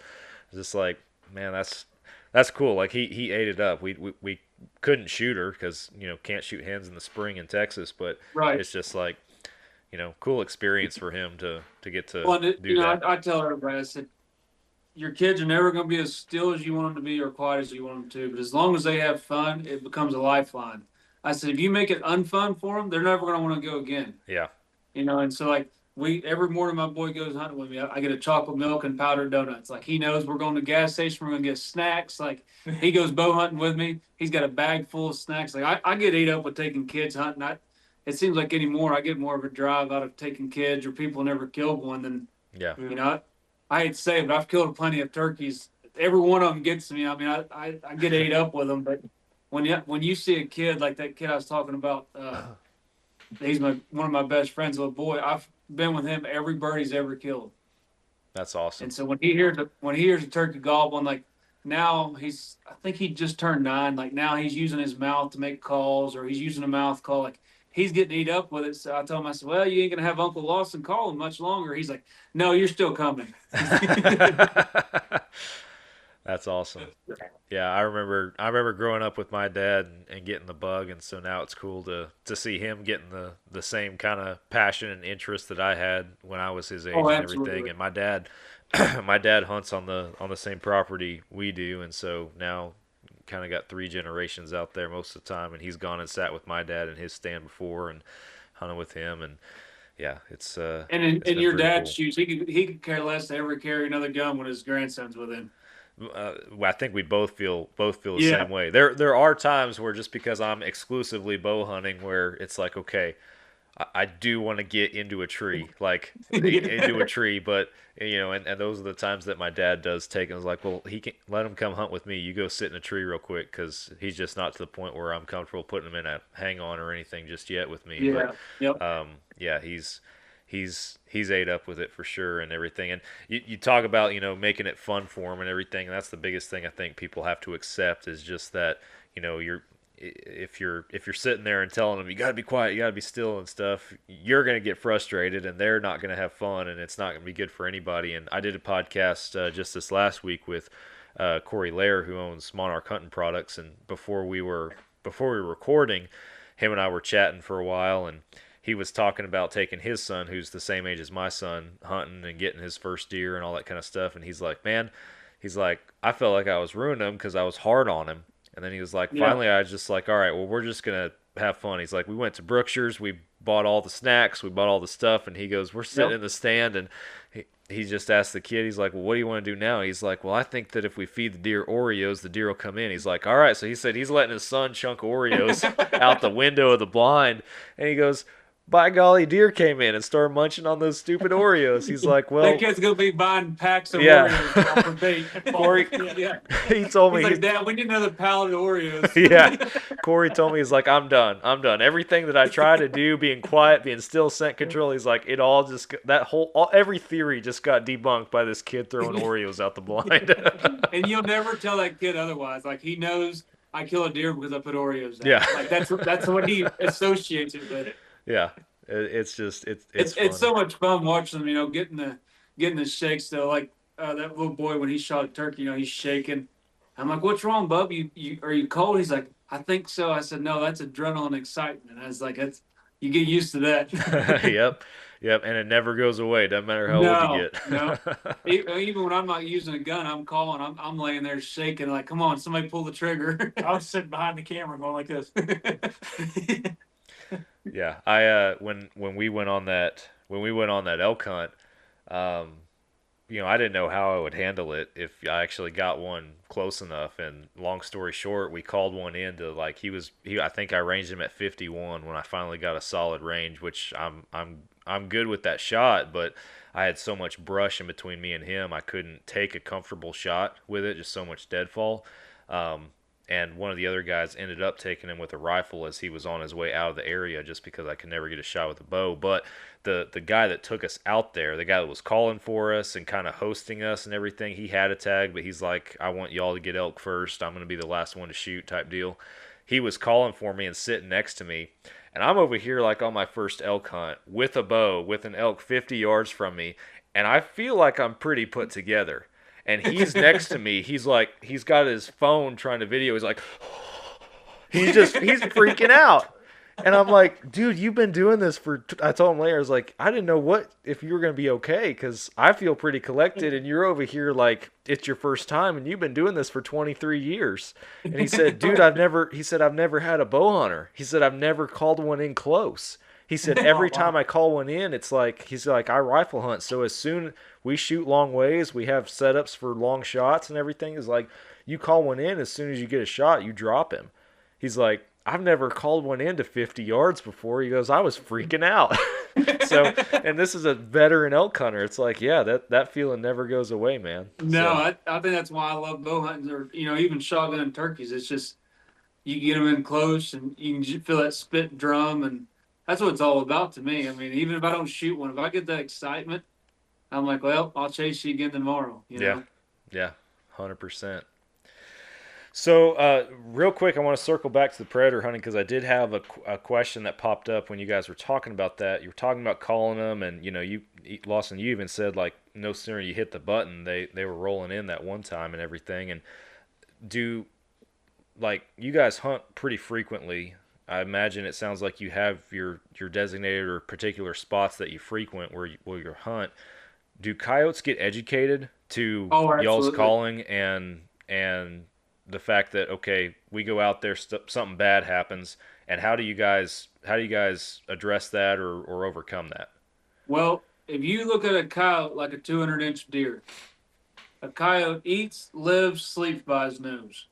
just like, man, that's cool. Like he ate it up. We couldn't shoot her because can't shoot hens in the spring in Texas, but Right. it's just like cool experience for him to get to Well, do that. I tell everybody, I said, your kids are never going to be as still as you want them to be or quiet as you want them to, but as long as they have fun, it becomes a lifeline. I said, if you make it unfun for them, they're never going to want to go again. Yeah. And so like every morning my boy goes hunting with me. I get a chocolate milk and powdered donuts. Like he knows we're going to the gas station, we're going to get snacks. Like he goes bow hunting with me. He's got a bag full of snacks. Like I get ate up with taking kids hunting. It seems like anymore I get more of a drive out of taking kids or people never killed one than, Yeah. I hate to say it, but I've killed plenty of turkeys. Every one of them gets to me. I mean, I get ate up with them, but when you see a kid like that kid I was talking about, he's one of my best friends, little boy. I've been with him every bird he's ever killed. That's awesome. And so when he hears a turkey gobbling, like now I think he just turned 9. Like now he's using his mouth to make calls, or he's using a mouth call. Like he's getting eat up with it. So I told him, I said, well, you ain't gonna have Uncle Lawson calling much longer. He's like, no, you're still coming. That's awesome. Yeah, I remember growing up with my dad and getting the bug, and so now it's cool to see him getting the same kind of passion and interest that I had when I was his age and everything. And my dad hunts on the same property we do, and so now kind of got 3 generations out there most of the time, and he's gone and sat with my dad in his stand before and hunted with him, and yeah, it's and in your dad's cool. shoes, he could care less to ever carry another gun when his grandson's with him. I think we both feel the same way. There are times where just because I'm exclusively bow hunting, where it's like, okay, I do want to get into a tree, like into a tree, but and those are the times that my dad does take and is like, well, he can let him come hunt with me. You go sit in a tree real quick, because he's just not to the point where I'm comfortable putting him in a hang on or anything just yet with me. Yeah. But, yeah, he's ate up with it for sure and everything. And you talk about making it fun for him and everything, and that's the biggest thing I think people have to accept, is just that if you're sitting there and telling them you got to be quiet, you got to be still and stuff, you're going to get frustrated and they're not going to have fun, and it's not going to be good for anybody. And I did a podcast just this last week with Corey Lair, who owns Monarch Hunting Products, and before we were recording, him and I were chatting for a while, and he was talking about taking his son, who's the same age as my son, hunting and getting his first deer and all that kind of stuff. And he's like, man, I felt like I was ruining him because I was hard on him. And then he was like, finally, I was just like, all right, well, we're just going to have fun. He's like, we went to Brookshire's, we bought all the snacks, we bought all the stuff. And he goes, we're sitting in the stand, and he just asked the kid, he's like, well, what do you want to do now? He's like, well, I think that if we feed the deer Oreos, the deer will come in. He's like, all right. So he said he's letting his son chunk Oreos out the window of the blind. And he goes, by golly, deer came in and started munching on those stupid Oreos. He's like, well, that kid's gonna be buying packs of Oreos for bait. Corey, he told me, he's like, Dad, we need another pallet of Oreos. Yeah, Corey told me, he's like, I'm done. Everything that I try to do, being quiet, being still, scent control, he's like, it all just, every theory just got debunked by this kid throwing Oreos out the blind. And you'll never tell that kid otherwise. Like, he knows I kill a deer because I put Oreos out. Yeah, like that's what he associates it with. Yeah, it's just it's so much fun watching them. Getting the shakes though. Like that little boy when he shot a turkey, he's shaking. I'm like, what's wrong, bub? You are you cold? He's like, I think so. I said, no, that's adrenaline excitement. I was like, you get used to that. Yep, and it never goes away. Doesn't matter how old you get. No. Even when I'm not using a gun, I'm calling. I'm laying there shaking. Like, come on, somebody pull the trigger. I was sitting behind the camera going like this. Yeah, I when we went on that elk hunt, I didn't know how I would handle it if I actually got one close enough. And long story short, we called one in to I think I ranged him at 51 when I finally got a solid range, which I'm good with that shot, but I had so much brush in between me and him, I couldn't take a comfortable shot with it, just so much deadfall. And one of the other guys ended up taking him with a rifle as he was on his way out of the area, just because I could never get a shot with a bow. But the guy that took us out there, the guy that was calling for us and kind of hosting us and everything, he had a tag, but he's like, I want y'all to get elk first. I'm going to be the last one to shoot type deal. He was calling for me and sitting next to me. And I'm over here like on my first elk hunt with a bow, with an elk 50 yards from me. And I feel like I'm pretty put together. and he's next to me. He's like, he's got his phone trying to video. He's like, he's freaking out. And I'm like, dude, you've been doing this for, I told him later, I was like, I didn't know if you were going to be okay, because I feel pretty collected, and you're over here like it's your first time, and you've been doing this for 23 years. And he said, dude, I've never had a bow hunter. He said, I've never called one in close. He said, every time I call one in, it's like, he's like, I rifle hunt. So as soon we shoot long ways, we have setups for long shots and everything. Is like, you call one in, as soon as you get a shot, you drop him. He's like, I've never called one in to 50 yards before. He goes, I was freaking out. So, and this is a veteran elk hunter. It's like, yeah, that feeling never goes away, man. No, So, I think that's why I love bow hunting, or even shotgun turkeys. It's just you get them in close and you can feel that spit drum, and that's what it's all about to me. I mean, even if I don't shoot one, if I get that excitement, I'm like, well, I'll chase you again tomorrow. Yeah, 100%. So, real quick, I want to circle back to the predator hunting, because I did have a question that popped up when you guys were talking about that. You were talking about calling them, and Lawson, you even said like no sooner you hit the button, they were rolling in that one time and everything. And you guys hunt pretty frequently. I imagine it sounds like you have your designated or particular spots that you frequent where you hunt. Do coyotes get educated to y'all's calling and the fact that, okay, we go out there, something bad happens, and how do you guys address that or overcome that? Well, if you look at a coyote like a 200-inch deer, a coyote eats, lives, sleeps by his nose.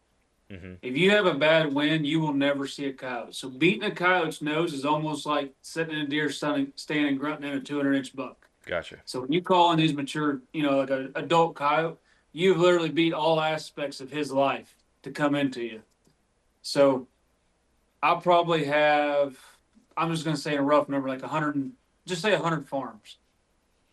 Mm-hmm. If you have a bad wind, you will never see a coyote. So beating a coyote's nose is almost like sitting in a deer standing grunting in a 200-inch buck. Gotcha. So when you call in these mature, like an adult coyote, you've literally beat all aspects of his life to come into you. So I'll probably have, I'm just going to say a rough number, like 100, just say 100 farms.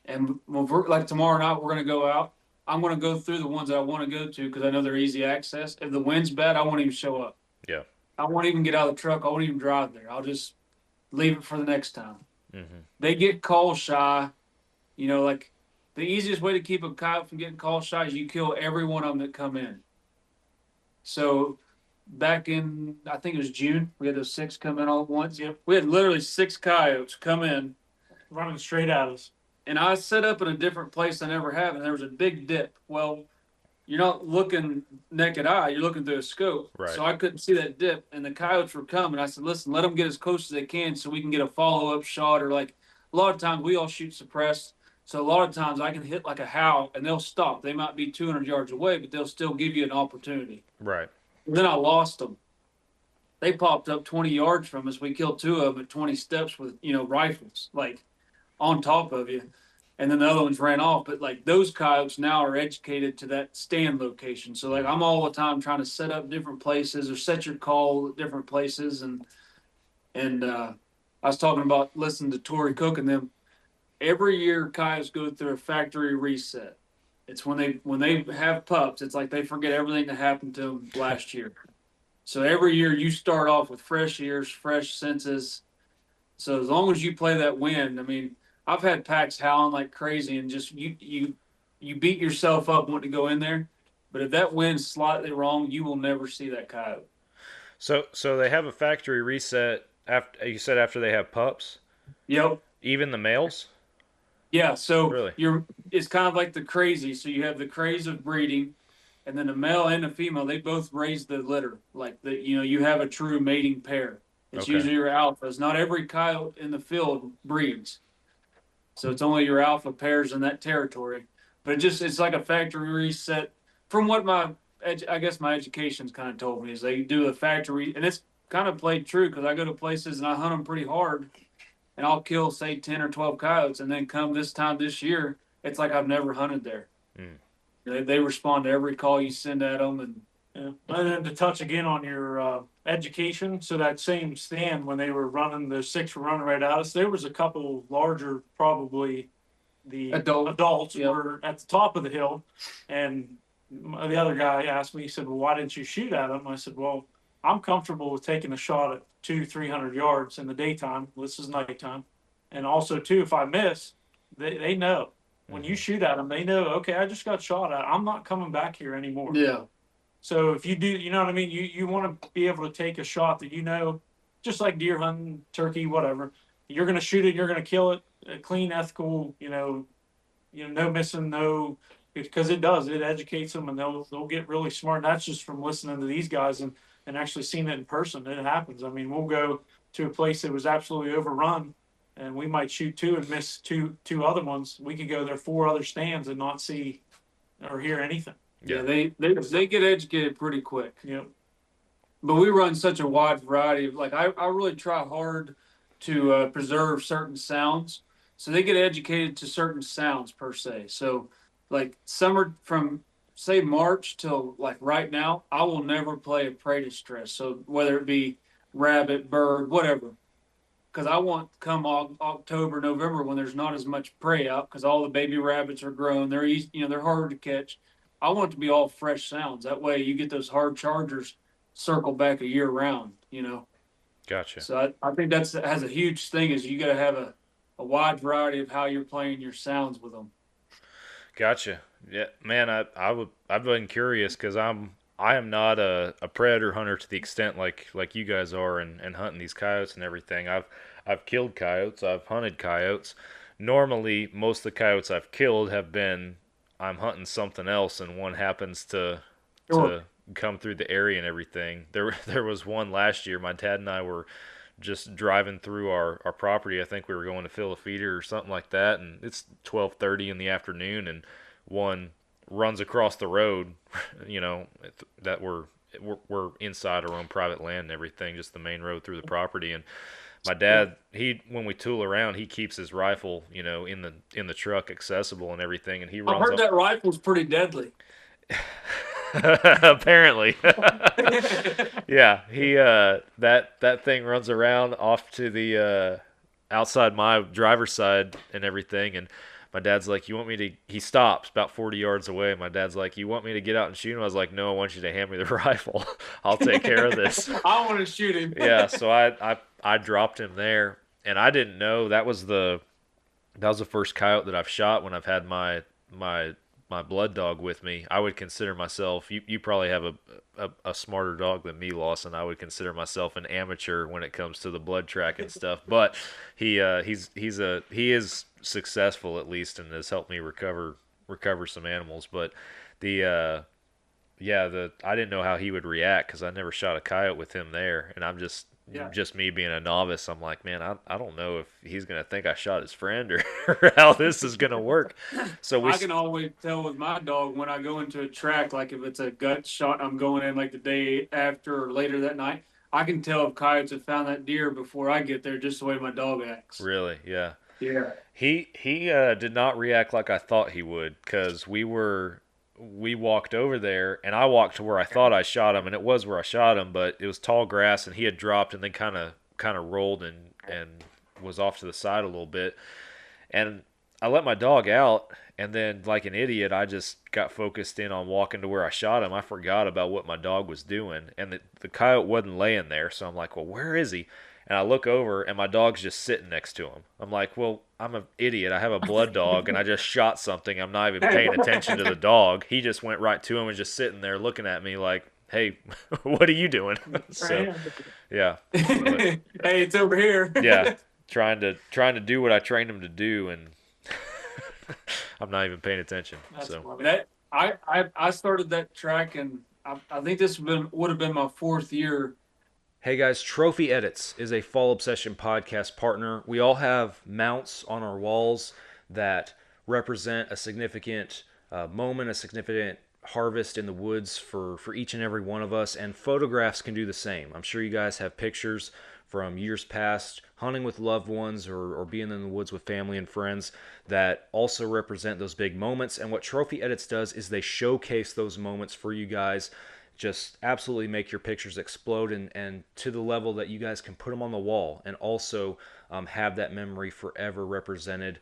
And like tomorrow night, we're going to go out. I'm going to go through the ones that I want to go to because I know they're easy access. If the wind's bad, I won't even show up. Yeah. I won't even get out of the truck. I won't even drive there. I'll just leave it for the next time. Mm-hmm. They get call shy. Like the easiest way to keep a coyote from getting call shy is you kill every one of them that come in. So back in, I think it was June, we had those 6 come in all at once. Yep. We had literally 6 coyotes come in. Running straight at us. And I set up in a different place I never have, and there was a big dip. Well, you're not looking naked eye, you're looking through a scope. Right. So I couldn't see that dip, and the coyotes were coming. I said, listen, let them get as close as they can so we can get a follow-up shot, or like a lot of times we all shoot suppressed. So a lot of times I can hit like a howl, and they'll stop. They might be 200 yards away, but they'll still give you an opportunity. Right. Then I lost them. They popped up 20 yards from us. We killed 2 of them at 20 steps with, rifles, like on top of you. And then the other ones ran off. But like those coyotes now are educated to that stand location. So like I'm all the time trying to set up different places or set your call at different places. And I was talking about listening to Tori Cook and them. Every year coyotes go through a factory reset. It's when they have pups, it's like they forget everything that happened to them last year. So every year you start off with fresh ears, fresh senses. So as long as you play that wind, I mean, I've had packs howling like crazy and just you beat yourself up wanting to go in there. But if that wind's slightly wrong, you will never see that coyote. So they have a factory reset after, you said, after they have pups? Yep. Even the males? Yeah, so really? It's kind of like the crazy. So you have the craze of breeding, and then the male and the female, they both raise the litter. Like you have a true mating pair. It's usually your alphas. Not every coyote in the field breeds. So it's only your alpha pairs in that territory. But it's like a factory reset. From what my education's kind of told me is they do a factory, and it's kind of played true because I go to places and I hunt them pretty hard. And I'll kill, say, 10 or 12 coyotes, and then come this time this year, it's like I've never hunted there. Mm. They respond to every call you send at them. And then to touch again on your education, so that same stand, when they were running, the 6 were running right at us, there was a couple larger, probably the adults were at the top of the hill. And the other guy asked me, he said, well, why didn't you shoot at them? I said, well, I'm comfortable with taking a shot at 200-300 yards in the daytime. This is nighttime. And also, too, if I miss, they know. when you shoot at them, they know, okay, I just got shot at. I'm not coming back here anymore. Yeah. So if you do, you know what I mean? You want to be able to take a shot that, just like deer hunting, turkey, whatever. You're going to shoot it, you're going to kill it, clean, ethical, no missing, no, because it educates them, and they'll get really smart. And that's just from listening to these guys and actually seeing it in person. It happens. I mean, we'll go to a place that was absolutely overrun, and we might shoot two and miss two other ones. We could go there 4 other stands and not see or hear anything. Yeah, they get educated pretty quick. Yeah. But we run such a wide variety of, like, I really try hard to preserve certain sounds. So they get educated to certain sounds per se. So like summer from say March till like right now, I will never play a prey distress. So whether it be rabbit, bird, whatever. Because I want come October, November when there's not as much prey out because all the baby rabbits are grown. They're easy, they're harder to catch. I want it to be all fresh sounds. That way you get those hard chargers circle back a year round, Gotcha. So I think that has a huge thing is you got to have a wide variety of how you're playing your sounds with them. Gotcha. Yeah, man, I've been curious because I am not a predator hunter to the extent like you guys are and hunting these coyotes and everything. I've killed coyotes. I've hunted coyotes. Normally, most of the coyotes I've killed have been I'm hunting something else, and one happens to come through the area and everything. There was one last year. My dad and I were just driving through our property. I think we were going to fill a feeder or something like that, and it's 12:30 in the afternoon, and one runs across the road, that we're inside our own private land and everything, just the main road through the property. And my dad, when we tool around, he keeps his rifle, in the truck accessible and everything, and he runs. I heard that rifle's pretty deadly. Apparently. Yeah, he that thing runs around off to the outside my driver's side and everything, and my dad's like, you want me to, he stops about 40 yards away. My dad's like, you want me to get out and shoot him? I was like, no, I want you to hand me the rifle. I'll take care of this. I want to shoot him. Yeah, so I dropped him there, and I didn't know that was the first coyote that I've shot when I've had my blood dog with me. I would consider myself, you probably have a smarter dog than me, Lawson. I would consider myself an amateur when it comes to the blood track and stuff, but he is successful at least, and has helped me recover some animals. But I didn't know how he would react because I never shot a coyote with him there, and I'm just me being a novice. I'm like, man, I don't know if he's gonna think I shot his friend or how this is gonna work. So I can always tell with my dog when I go into a track, like if it's a gut shot, I'm going in like the day after or later that night. I can tell if coyotes have found that deer before I get there, just the way my dog acts. Really? Yeah. Yeah. He did not react like I thought he would, because we walked over there, and I walked to where I thought I shot him, and it was where I shot him, but it was tall grass, and he had dropped and then kind of rolled and was off to the side a little bit. And I let my dog out, and then like an idiot, I just got focused in on walking to where I shot him. I forgot about what my dog was doing, and the coyote wasn't laying there, so I'm like, well, where is he? And I look over, and my dog's just sitting next to him. I'm like, well, I'm an idiot. I have a blood dog, and I just shot something. I'm not even paying attention to the dog. He just went right to him and just sitting there looking at me like, hey, what are you doing? So, yeah. But, hey, it's over here. Yeah, trying to do what I trained him to do, and I'm not even paying attention. I started that track, and I think this would have been my 4th year. Hey guys, Trophy Edits is a Fall Obsession podcast partner. We all have mounts on our walls that represent a significant moment, a significant harvest in the woods for each and every one of us, and photographs can do the same. I'm sure you guys have pictures from years past, hunting with loved ones or being in the woods with family and friends that also represent those big moments. And what Trophy Edits does is they showcase those moments for you guys. Just absolutely make your pictures explode and to the level that you guys can put them on the wall and also have that memory forever represented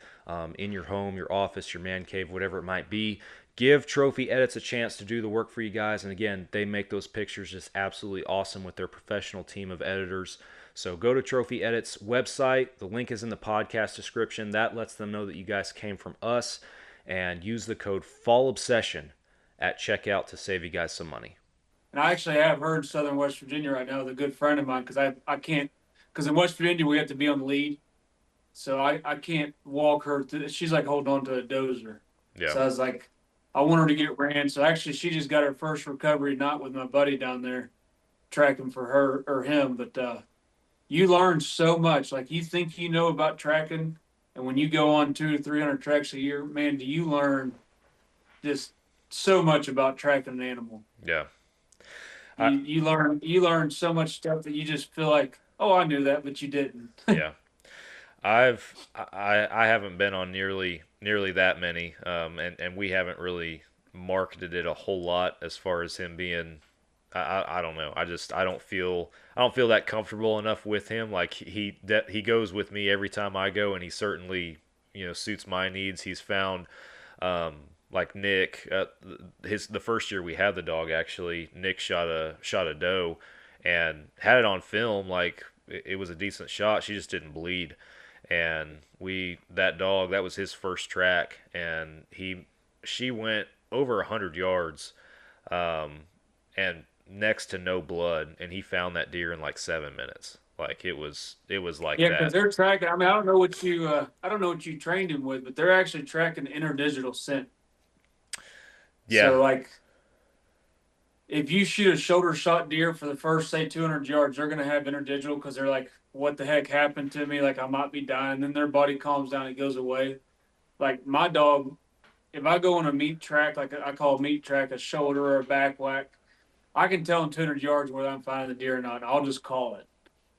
in your home, your office, your man cave, whatever it might be. Give Trophy Edits a chance to do the work for you guys. And again, they make those pictures just absolutely awesome with their professional team of editors. So go to Trophy Edits website. The link is in the podcast description. That lets them know that you guys came from us. and use the code FALLOBSESSION at checkout to save you guys some money. And I actually have heard Southern West Virginia right now with a good friend of mine because I can't, because in West Virginia we have to be on the lead. So I can't walk her through. She's like holding on to a dozer. Yeah. So I was like, I want her to get ran. So actually she just got her first recovery, not with my buddy down there tracking for her or him. But you learn so much. Like you think you know about tracking. And when you go on 200 to 300 tracks a year, man, do you learn just so much about tracking an animal. Yeah. You learn so much stuff that you just feel like, oh, I knew that, but you didn't. Yeah. I haven't been on nearly that many, and we haven't really marketed it a whole lot as far as him being. I don't know. I don't feel that comfortable enough with him. Like he goes with me every time I go, and he certainly suits my needs. He's found like Nick, the first year we had the dog, actually Nick shot a doe and had it on film. Like it was a decent shot. She just didn't bleed. And that dog, that was his first track, and she went over 100 yards, and next to no blood, and he found that deer in like 7 minutes. Like it was like yeah, that. because they're tracking. I mean, I don't know what you trained him with, but they're actually tracking interdigital scent. Yeah. So like, if you shoot a shoulder shot deer for the first, say, 200 yards, they're gonna have interdigital because they're like, what the heck happened to me? Like I might be dying. Then their body calms down, it goes away. Like my dog, if I go on a meat track, like I call a meat track a shoulder or a back whack, I can tell in 200 yards whether I'm finding the deer or not. I'll just call it.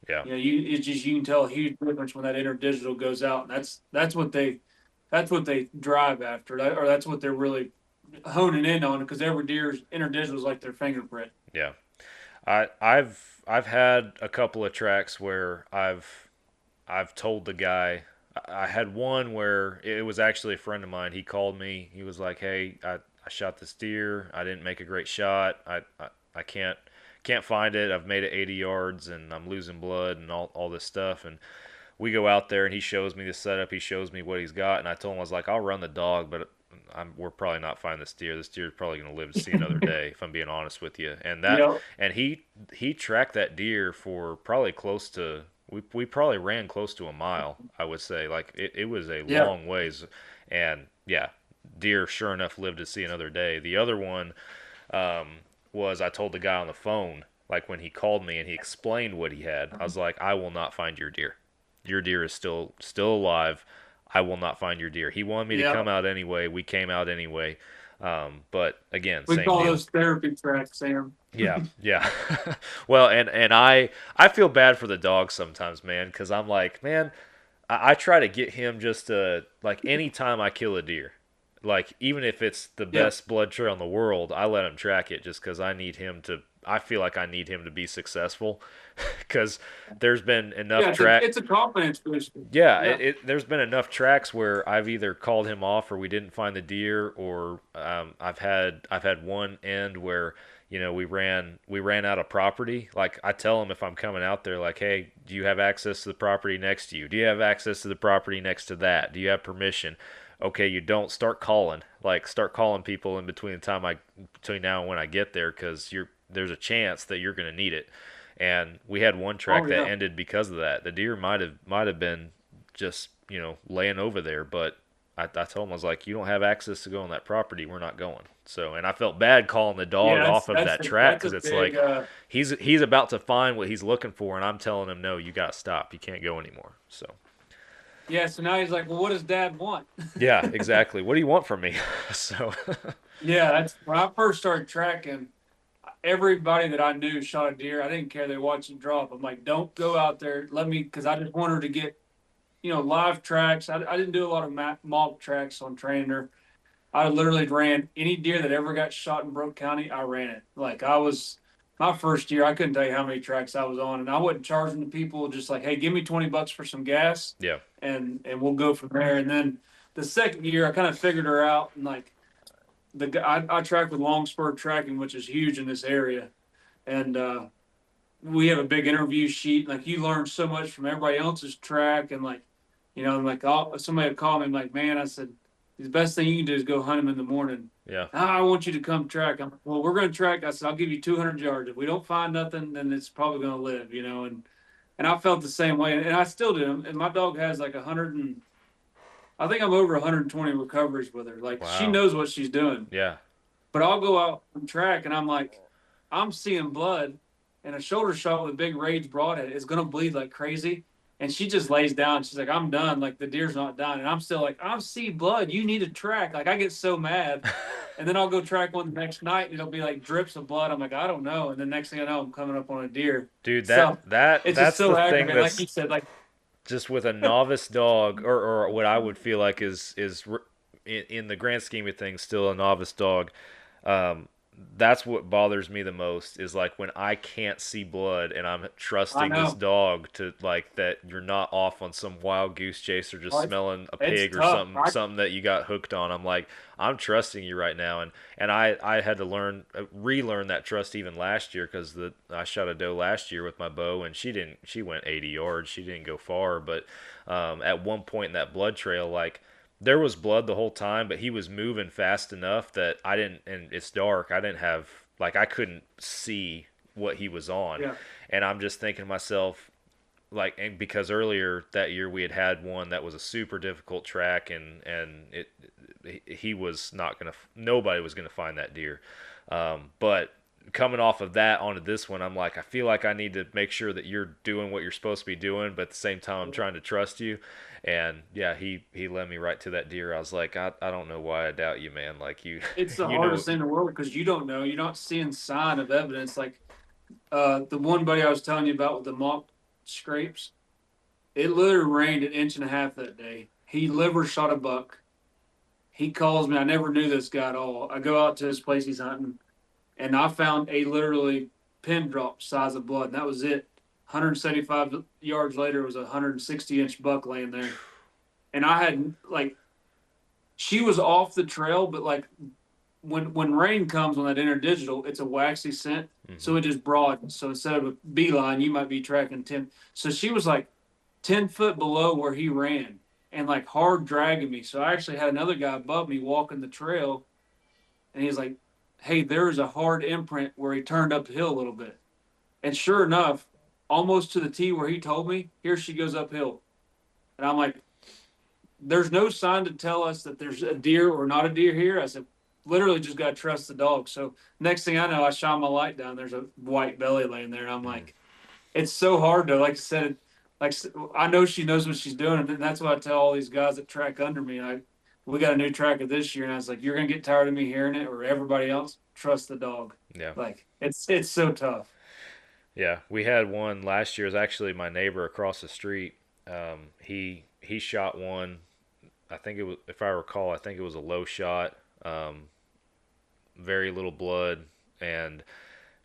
Yeah. You can tell a huge difference when that interdigital goes out. And that's what they drive after, or that's what they're really honing in on, because every deer's interdigital is like their fingerprint. Yeah. I've had a couple of tracks where I've told the guy. I had one where it was actually a friend of mine. He called me. He was like, "Hey, I shot this deer. I didn't make a great shot. I can't find it. I've made it 80 yards and I'm losing blood and all this stuff." And we go out there and he shows me the setup. He shows me what he's got, and I told him, I was like, "I'll run the dog, but we're probably not finding this deer. This deer is probably going to live to see another day, if I'm being honest with you." And and he tracked that deer for probably close to, we probably ran close to a mile, I would say. Like it was a long ways. And yeah, deer sure enough lived to see another day. The other one was, I told the guy on the phone, like when he called me and he explained what he had, I was like, "I will not find your deer. Your deer is still alive. I will not find your deer." He wanted me to come out anyway. We came out anyway. But again, we same call deal. those therapy tracks, Sam. Yeah. Well, and I feel bad for the dog sometimes, man, because I'm like, man, I try to get him just to, like, anytime I kill a deer, like, even if it's the best blood trail in the world, I let him track it just because I feel like I need him to be successful, because there's been enough tracks. It's a confidence boost. Yeah, there's been enough tracks where I've either called him off or we didn't find the deer, or I've had one end where we ran out of property. Like I tell him if I'm coming out there, like, "Hey, do you have access to the property next to you? Do you have access to the property next to that? Do you have permission?" Okay, you don't. Start calling people in between now and when I get there, because there's a chance that you're going to need it. And we had one track that ended because of that. The deer might have been just laying over there, but I told him, I was like, "You don't have access to go on that property. We're not going." So, and I felt bad calling the dog off of that track, because it's big, like he's about to find what he's looking for, and I'm telling him, "No, you got to stop. You can't go anymore." So. Yeah, so now he's like, "Well, what does Dad want?" Yeah, exactly. What do you want from me? So. Yeah, that's when I first started tracking. Everybody that I knew shot a deer. I didn't care. They watched it drop. I'm like, "Don't go out there. Let me," because I just want her to get, live tracks. I didn't do a lot of mock tracks on training her. I literally ran any deer that ever got shot in Broke County. I ran it. Like my first year, I couldn't tell you how many tracks I was on, and I wasn't charging the people, just like, "Hey, give me $20 for some gas." Yeah. And we'll go from there. And then the second year, I kind of figured her out, and like I track with long spur tracking, which is huge in this area, and we have a big interview sheet. Like you learn so much from everybody else's track, and like, somebody would call me, and like, "Man," I said, The best thing you can do is go hunt him in the morning. Yeah. I want you to come track. Well, we're going to track. I said, I'll give you 200 yards. If we don't find nothing, then it's probably going to live, you know. And I felt the same way, and I still do. And my dog has like 100 and I think I'm over 120 recoveries with her. Like she knows what she's doing. Yeah. But I'll go out and track, and I'm like, I'm seeing blood, and a shoulder shot with a big rage broadhead is going to bleed like crazy. And she just lays down. She's like, I'm done. Like, the deer's not done. And I'm still like, I see blood. You need to track. Like, I get so mad. And then I'll go track one the next night, and it'll be like drips of blood. I'm like, I don't know. And the next thing I know, I'm coming up on a deer. Dude, it's that's just so the thing aggravating. that's like you said, like just with a novice dog, or what I would feel like is in the grand scheme of things still a novice dog. That's what bothers me the most is like when I can't see blood and I'm trusting this dog to like that you're not off on some wild goose chase or just smelling a pig or something that you got hooked on. I'm like, I'm trusting you right now. And I had to relearn that trust even last year because I shot a doe last year with my bow and she went 80 yards. She didn't go far, but at one point in that blood trail, like, there was blood the whole time, but he was moving fast enough that and it's dark, I couldn't see what he was on. Yeah. And I'm just thinking to myself, like, and because earlier that year we had one that was a super difficult track and he was nobody was going to find that deer. But coming off of that onto this one, I'm like, I feel like I need to make sure that you're doing what you're supposed to be doing, but at the same time, I'm trying to trust you. And yeah, he led me right to that deer. I was like, I don't know why I doubt you, man. Like it's the hardest thing in the world because you don't know. You're not seeing sign of evidence. Like the one buddy I was telling you about with the mock scrapes, it literally rained 1.5 inches that day. He liver shot a buck. He calls me. I never knew this guy at all. I go out to his place he's hunting, and I found a literally pin drop size of blood, and that was it. 175 yards later, it was a 160-inch buck laying there. And I had, like, she was off the trail, but, like, when rain comes on that interdigital, it's a waxy scent, so it just broadens. So instead of a beeline, you might be tracking 10. So she was, like, 10 foot below where he ran and, like, hard dragging me. So I actually had another guy above me walking the trail, and he's like, hey, there's a hard imprint where he turned up the hill a little bit. And sure enough, almost to the T where he told me, here she goes uphill. And I'm like, there's no sign to tell us that there's a deer or not a deer here. I said, literally just got to trust the dog. So next thing I know, I shine my light down. There's a white belly laying there. And I'm like, it's so hard to, like I said, like, I know she knows what she's doing. And that's what I tell all these guys that track under me. We got a new tracker this year. And I was like, you're going to get tired of me hearing it or everybody else. Trust the dog. Yeah. Like, it's so tough. Yeah, we had one last year. It was actually my neighbor across the street. He shot one. I think it was, if I recall, I think it was a low shot, very little blood, and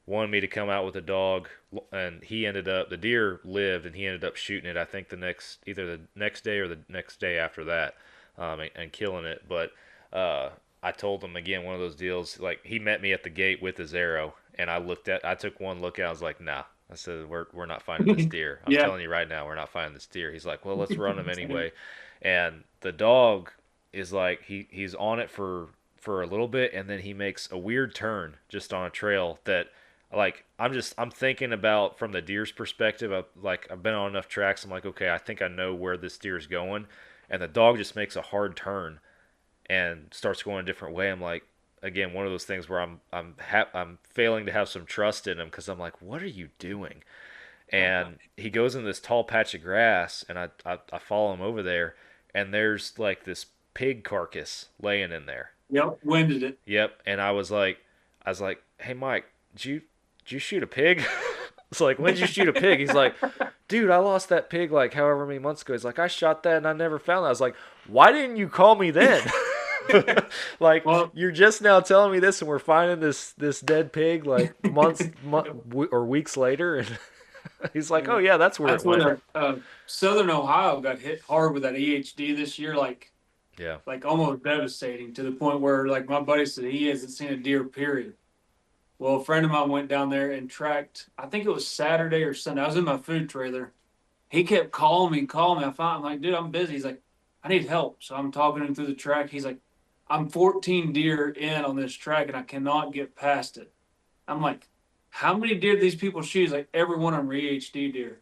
wanted me to come out with a dog. And the deer lived, and he ended up shooting it. I think either the next day or the next day after that, and killing it. But I told him again, one of those deals. Like, he met me at the gate with his arrow. And I took one look at it. I was like, nah. I said, we're not finding this deer. I'm telling you right now, we're not finding this deer. He's like, well, let's run him anyway. And the dog is like, he's on it for a little bit, and then he makes a weird turn just on a trail that, like, I'm thinking about from the deer's perspective. I've been on enough tracks. I'm like, okay, I think I know where this deer's going. And the dog just makes a hard turn and starts going a different way. I'm like, again, one of those things where I'm failing to have some trust in him because I'm like, what are you doing? And he goes in this tall patch of grass, and I follow him over there, and there's like this pig carcass laying in there. Yep, winded it. Yep, and I was like, hey Mike, did you shoot a pig? It's like, when did you shoot a pig? He's like, dude, I lost that pig like however many months ago. He's like, I shot that and I never found that. I was like, why didn't you call me then? Like, well, you're just now telling me this, and we're finding this dead pig like months or weeks later, and he's like, "Oh yeah, that's where it went." Southern Ohio got hit hard with that EHD this year, like almost devastating to the point where, like, my buddy said he hasn't seen a deer. Period. Well, a friend of mine went down there and tracked. I think it was Saturday or Sunday. I was in my food trailer. He kept calling me. I'm like, dude, I'm busy. He's like, I need help. So I'm talking him through the track. He's like, I'm 14 deer in on this track and I cannot get past it. I'm like, how many deer do these people shoot? He's like, every one of them are EHD deer.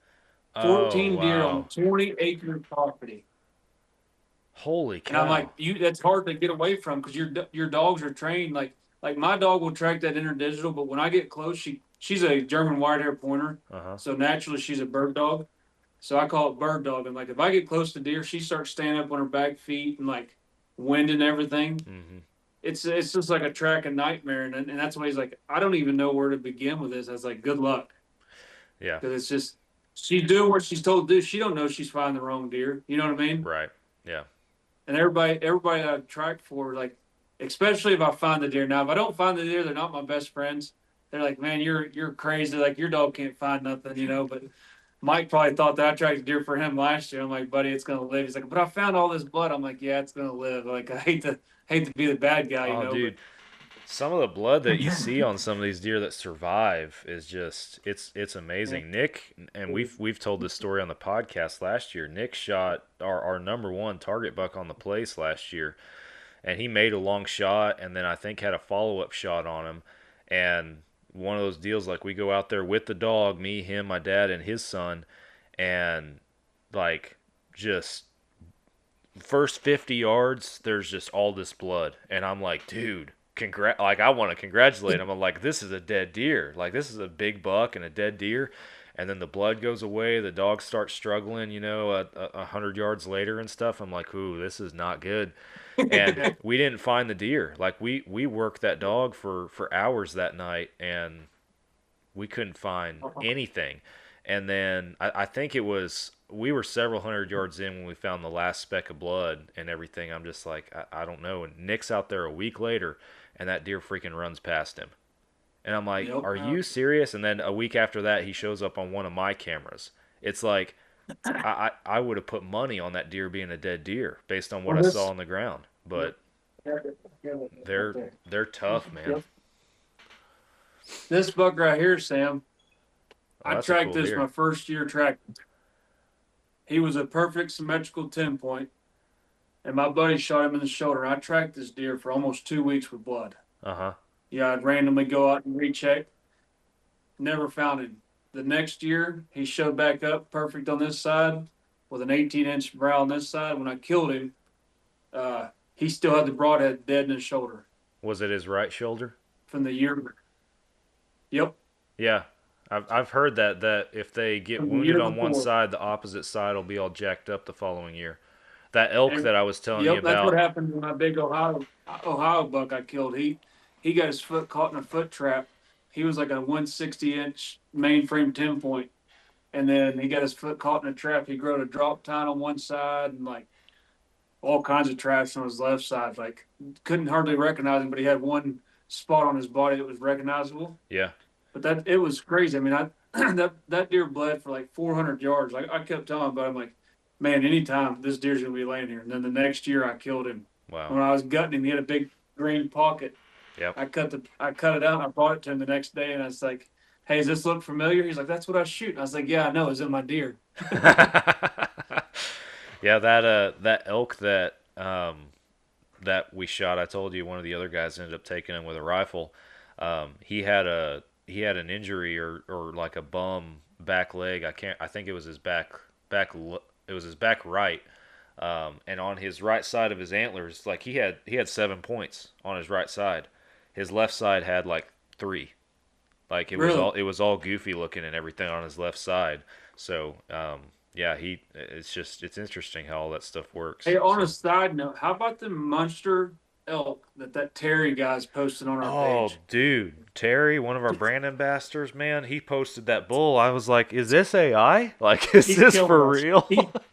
14 deer on 20-acre property. Holy cow. And I'm like, that's hard to get away from because your dogs are trained. Like my dog will track that interdigital, but when I get close, she's a German wide-hair pointer. So naturally she's a bird dog. So I call it bird dog. And like if I get close to deer, she starts standing up on her back feet and like winding everything. It's just like a tracking nightmare. And that's why he's like, I don't even know where to begin with this. I was like, good luck. Yeah. Because it's just, she's doing what she's told to do. She don't know she's finding the wrong deer. You know what I mean? Right. Yeah. And everybody I track for, like, especially if I find the deer. Now, if I don't find the deer, they're not my best friends. They're like, man, you're crazy. Like, your dog can't find nothing, you know. But Mike probably thought that I tracked a deer for him last year. I'm like, buddy, it's gonna live. He's like, but I found all this blood. I'm like, yeah, it's gonna live. Like, I hate to be the bad guy, you know. Dude. Some of the blood that you see on some of these deer that survive is just it's amazing. Nick, and we've told this story on the podcast last year. Nick shot our number one target buck on the place last year, and he made a long shot and then I think had a follow-up shot on him. And one of those deals, like, we go out there with the dog, me, him, my dad, and his son, and like just first 50 yards there's just all this blood, and I'm like, dude, like, I want to congratulate him. I'm like, this is a dead deer. Like, this is a big buck and a dead deer. And then the blood goes away. The dog starts struggling, you know, 100 yards later and stuff. I'm like, ooh, this is not good. And we didn't find the deer. Like, we worked that dog for hours that night, and we couldn't find anything. And then I think we were several hundred yards in when we found the last speck of blood and everything. I'm just like, I don't know. And Nick's out there a week later, and that deer freaking runs past him. And I'm like, are you serious? And then a week after that, he shows up on one of my cameras. It's like, I would have put money on that deer being a dead deer based on what I saw on the ground. But they're tough, man. This buck right here, Sam, I tracked cool this deer. my first year tracking. He was a perfect symmetrical 10-point, and my buddy shot him in the shoulder. I tracked this deer for almost 2 weeks with blood. Yeah, I'd randomly go out and recheck. Never found him. The next year, he showed back up perfect on this side with an 18-inch brow on this side. When I killed him, he still had the broadhead dead in his shoulder. Was it his right shoulder? From the year. Yep. Yeah. I've heard that if they get wounded on one side, the opposite side will be all jacked up the following year. That elk that I was telling you about. That's what happened to my big Ohio buck I killed. He got his foot caught in a foot trap. He was like a 160-inch mainframe 10-point. And then he got his foot caught in a trap. He growed a drop tine on one side and like all kinds of traps on his left side. Like, couldn't hardly recognize him, but he had one spot on his body that was recognizable. Yeah. But it was crazy. I mean, that deer bled for like 400 yards. Like, I kept telling him, but I'm like, man, anytime this deer's gonna be laying here. And then the next year I killed him. Wow. When I was gutting him, he had a big green pocket. Yep. I cut it out and I brought it to him the next day, and I was like, hey, does this look familiar? He's like, that's what I was shooting. I was like, yeah, I know, it's in my deer. Yeah, that elk that we shot, I told you one of the other guys ended up taking him with a rifle. He had an injury or like a bum back leg. I think it was his back right. And on his right side of his antlers, like he had 7 points on his right side. His left side had like 3. Like it was all goofy looking and everything on his left side. So yeah, it's interesting how all that stuff works. Hey, on a side note, how about the monster elk that Terry guy's posted on our page? Oh, dude, Terry, one of our brand ambassadors, man, he posted that bull. I was like, is this AI? Like, is this for real?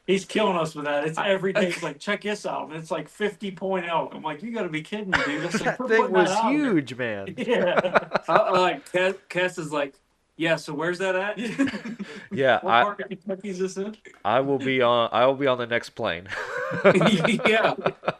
He's killing us with that. It's every day. It's like, check this out. And it's like 50-point elk. I'm like, you got to be kidding me, dude. Like, that thing was huge, man. Yeah. Like, Cass is like, yeah, so where's that at? Yeah, what part of Kentucky is this in? I will be on the next plane. Yeah,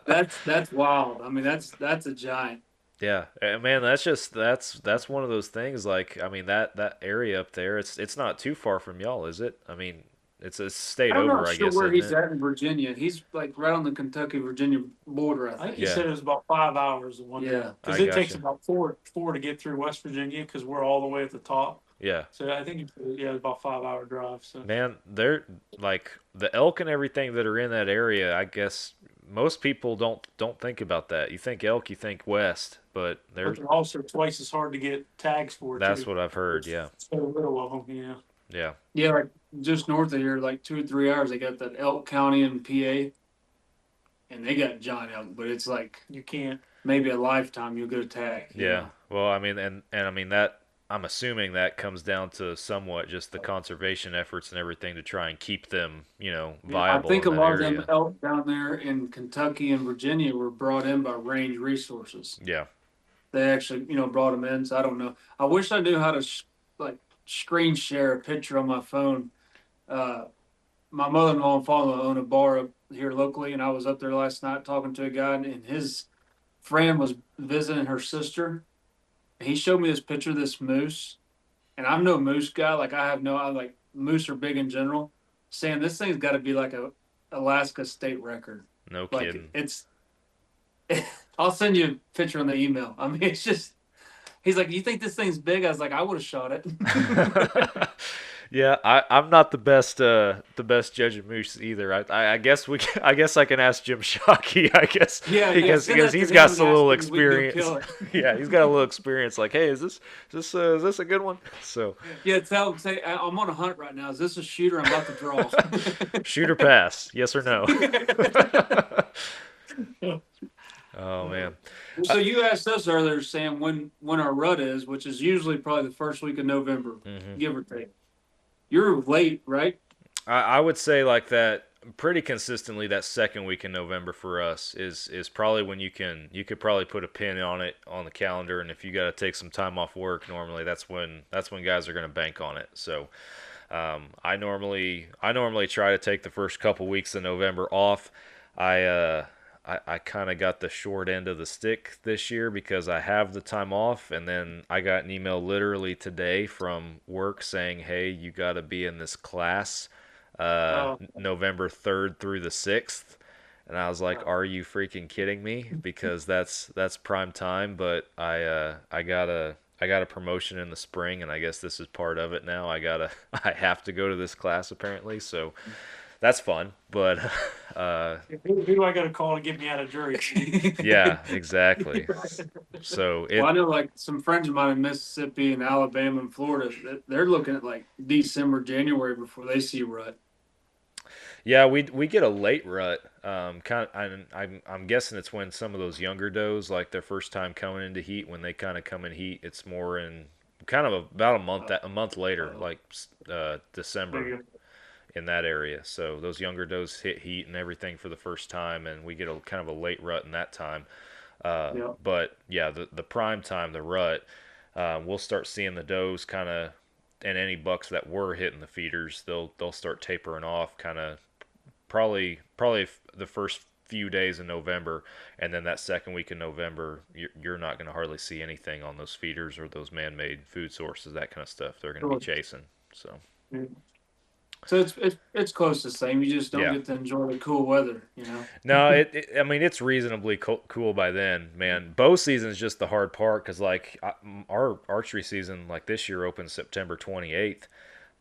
that's wild. I mean, that's a giant. Yeah, man, that's one of those things. Like, I mean, that area up there, it's not too far from y'all, is it? I mean, It's a state I'm over, not I sure guess, where isn't he's it? at in Virginia. He's like right on the Kentucky-Virginia border, I I think think. he said it was about 5 hours in one day. Yeah. Because I it takes gotcha. about four to get through West Virginia because we're all the way at the top. Yeah. So I think it's about 5 hour drive. So Man, they're like the elk and everything that are in that area. I guess most people don't think about that. You think elk, you think west, but but they're also twice as hard to get tags for that's too. what I've heard. There's Yeah, so little of them. Yeah. yeah, Yeah, like just north of here, like 2 or 3 hours, they got that Elk County in PA, and they got giant elk, but it's like You can't. maybe a lifetime you'll get a tag. you yeah. know? Well, I mean, and I mean that. I'm assuming that comes down to somewhat just the conservation efforts and everything to try and keep them, I viable think a in that lot of area. them elk down there in Kentucky and Virginia were brought in by Range Resources. Yeah, They actually, brought them in. So I don't know. I wish I knew how to like screen share a picture on my phone. My mother-in-law and father-in-law own a bar up here locally, and I was up there last night talking to a guy, and his friend was visiting her sister. He showed me this picture of this moose, and I'm no moose guy. Like I like moose are big in general. Saying this thing's got to be like a Alaska state record. no Like kidding. it's. I'll send you a picture on the email. I mean, it's just. He's like, "You think this thing's big?" I was like, "I would have shot it." Yeah, I'm not the best judge of moose either. I guess I guess I can ask Jim Shockey. I guess Yeah, because send that to he's him got and some ask little him if we can go experience. kill it. Yeah, he's got a little experience. Like, hey, is this a good one? So Yeah, say I'm on a hunt right now. Is this a shooter I'm about to draw? shoot or pass, yes or no? Oh man. So you asked us earlier, Sam, when our rut is, which is usually probably the first week of November, give or take. You're late, right? I would say like that pretty consistently. That second week in November for us is probably when you could probably put a pin on it on the calendar, and if you got to take some time off work, normally that's when guys are going to bank on it. So I normally try to take the first couple weeks of November off. I kind of got the short end of the stick this year because I have the time off, and then I got an email literally today from work saying, "Hey, you got to be in this class November 3rd through the 6th." And I was like, "Are you freaking kidding me?" Because that's prime time, but I got a promotion in the spring, and I guess this is part of it now. I have to go to this class apparently, so that's fun, but Who do I got to call to get me out of jury? yeah, exactly. So Well, I know like some friends of mine in Mississippi and Alabama and Florida, they're looking at like December, January before they see rut. yeah, we get a late rut. I'm guessing it's when some of those younger does, like their first time coming into heat, when they kind of come in heat, it's more in kind of about a month later, like December. In that area, so those younger does hit heat and everything for the first time, and we get a kind of a late rut in that time. But yeah, the prime time, the rut, we'll start seeing the does kind of, and any bucks that were hitting the feeders, they'll start tapering off, kind of probably the first few days in November, and then that second week in November, you're not going to hardly see anything on those feeders or those man-made food sources, that kind of stuff. They're going to be chasing. So. So it's close to the same. You just don't get to enjoy the cool weather, No, I mean it's reasonably cool by then, man. Bow season is just the hard part because like our archery season, like this year, opens September 28th.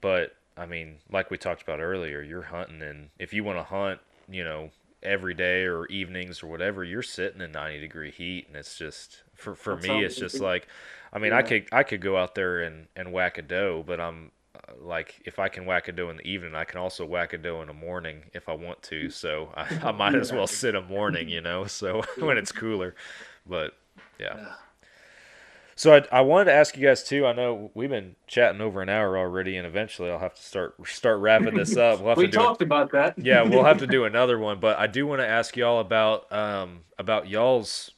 But I mean, like we talked about earlier, you're hunting, and if you want to hunt, every day or evenings or whatever, you're sitting in 90-degree heat, and it's just for me, it's just like, I mean, I could go out there and whack a doe, but I'm like, if I can whack a doe in the evening, I can also whack a doe in the morning if I want to. So I might as well sit a morning, so when it's cooler. But yeah. So I wanted to ask you guys too. I know we've been chatting over an hour already, and eventually I'll have to start wrapping this up. We talked about that. Yeah, we'll have to do another one. But I do want to ask y'all about y'all's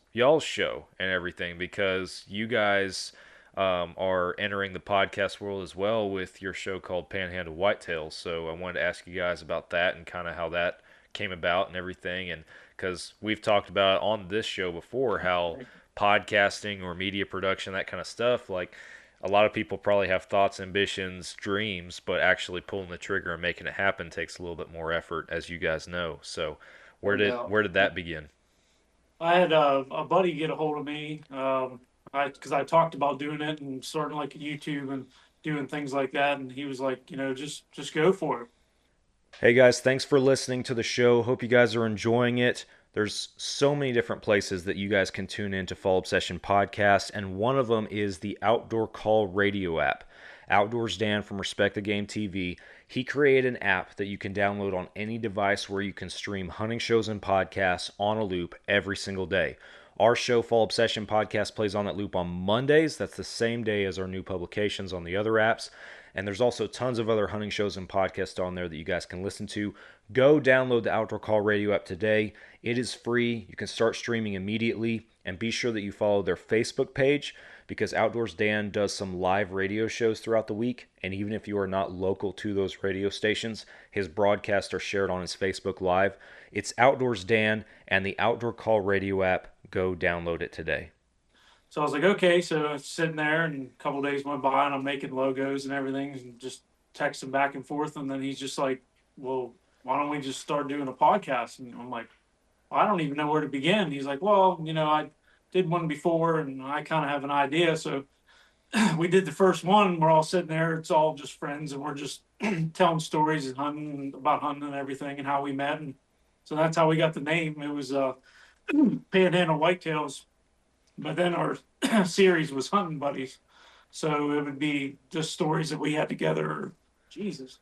show and everything, because you guys are entering the podcast world as well with your show called Pandhandle Whitetails. So I wanted to ask you guys about that and kind of how that came about and everything. And because we've talked about on this show before how podcasting or media production, that kind of stuff, like a lot of people probably have thoughts, ambitions, dreams, but actually pulling the trigger and making it happen takes a little bit more effort, as you guys know. So where did that begin? I had a buddy get a hold of me, because I talked about doing it and starting like YouTube and doing things like that, and he was like, just go for it. Hey guys, thanks for listening to the show. Hope you guys are enjoying it. There's so many different places that you guys can tune in to Fall Obsession Podcast, and one of them is the Outdoor Call radio app. Outdoors Dan from Respect the Game TV, he created an app that you can download on any device where you can stream hunting shows and podcasts on a loop every single day. Our show, Fall Obsession Podcast, plays on that loop on Mondays. That's the same day as our new publications on the other apps. And there's also tons of other hunting shows and podcasts on there that you guys can listen to. Go download the Outdoor Call radio app today. It is free. You can start streaming immediately. And be sure that you follow their Facebook page, because Outdoors Dan does some live radio shows throughout the week. And even if you are not local to those radio stations, his broadcasts are shared on his Facebook Live. It's Outdoors Dan and the Outdoor Call radio app. Go download it today. So I was like, okay. So I was sitting there, and a couple of days went by, and I'm making logos and everything, and just texting back and forth. And then he's just like, well, why don't we just start doing a podcast? And I'm like, well, I don't even know where to begin. He's like, well, I did one before, and I kind of have an idea. So we did the first one. We're all sitting there. It's all just friends, and we're just telling stories and about hunting and everything and how we met. And so that's how we got the name. It was Pandhandle Whitetails. But then our series was Hunting Buddies. So it would be just stories that we had together. Jesus.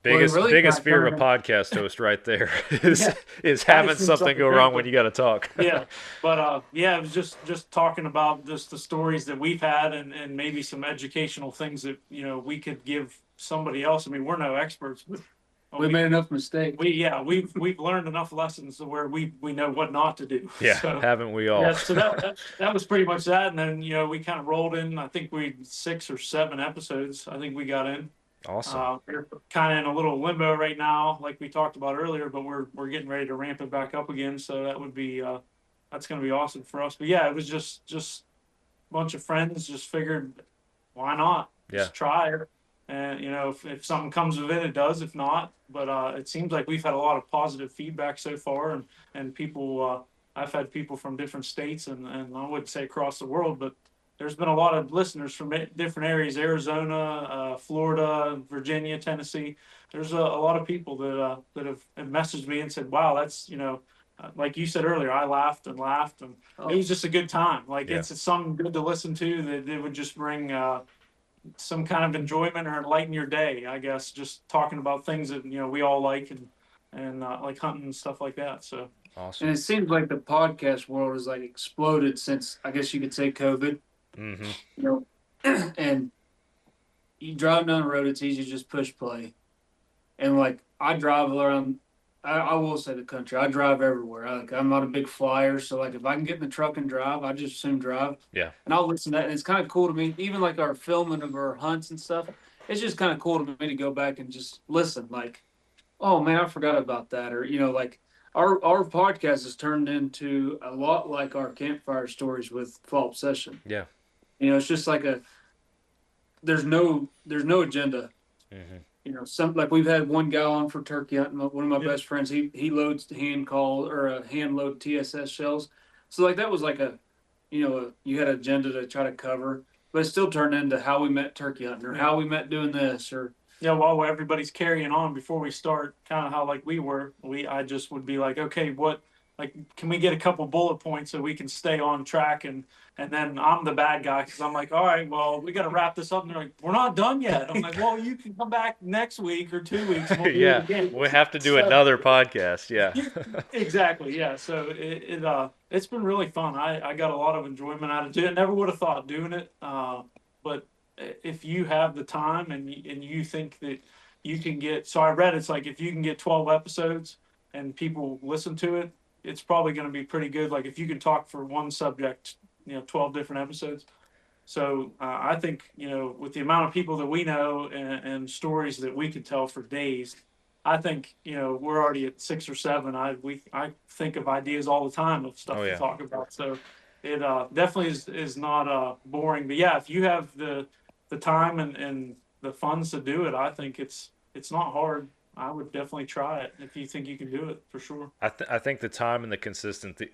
Biggest fear of a podcast host right there is having something go wrong when you got to talk. Yeah. But it was just talking about just the stories that we've had, and maybe some educational things that, we could give somebody else. I mean, we're no experts, but we made enough mistakes. We've learned enough lessons to where we know what not to do. Yeah, so, haven't we all? Yeah, so that was pretty much that. And then we kind of rolled in. I think we 6 or 7 episodes. I think we got in. Awesome. We're kind of in a little limbo right now, like we talked about earlier, but we're getting ready to ramp it back up again. So that would be that's going to be awesome for us. But yeah, it was just a bunch of friends. Just figured, why not? Just try it. And, if something comes of it, it does. If not, but it seems like we've had a lot of positive feedback so far, and people, I've had people from different states, and I wouldn't say across the world, but there's been a lot of listeners from different areas: Arizona, Florida, Virginia, Tennessee. There's a lot of people that have messaged me and said, "Wow, that's like you said earlier, I laughed, and it was just a good time. Like it's something good to listen to that it would just bring." Some kind of enjoyment or enlighten your day, I guess, just talking about things that we all like, and like hunting and stuff like that. So awesome. And it seems like the podcast world has like exploded since, I guess you could say, COVID. Mm-hmm. And you drive down the road, it's easy to just push play. And like I drive around, I will say the country. I drive everywhere. I'm not a big flyer, so like if I can get in the truck and drive, I just assume drive. Yeah. And I'll listen to that, and it's kind of cool to me. Even like our filming of our hunts and stuff, it's just kind of cool to me to go back and just listen. Like, oh man, I forgot about that, or like our podcast has turned into a lot like our campfire stories with Fall Obsession. Yeah. It's just like there's no agenda. Mm-hmm. Some like we've had one guy on for turkey hunting. One of my best friends, he loads hand load TSS shells. So like that was like you had an agenda to try to cover, but it still turned into how we met turkey hunting, or how we met doing this, or while everybody's carrying on before we start, kind of how like we were. I just would be like, okay, can we get a couple bullet points so we can stay on track? And then I'm the bad guy, because I'm like, all right, well, we got to wrap this up. And they're like, we're not done yet. I'm like, well, you can come back next week or 2 weeks. And we'll do it again. We have to do another podcast. Yeah. Exactly. Yeah. So it's been really fun. I got a lot of enjoyment out of it. I never would have thought doing it. But if you have the time and you think that you can get, so I read it's like if you can get 12 episodes and people listen to it, it's probably going to be pretty good. Like if you can talk for one subject, 12 different episodes. So I think, with the amount of people that we know and stories that we could tell for days, I think, we're already at 6 or 7. I think of ideas all the time of stuff to talk about. So it definitely is not boring. But yeah, if you have the time and the funds to do it, I think it's not hard. I would definitely try it if you think you can do it for sure. I think the time and the consistency,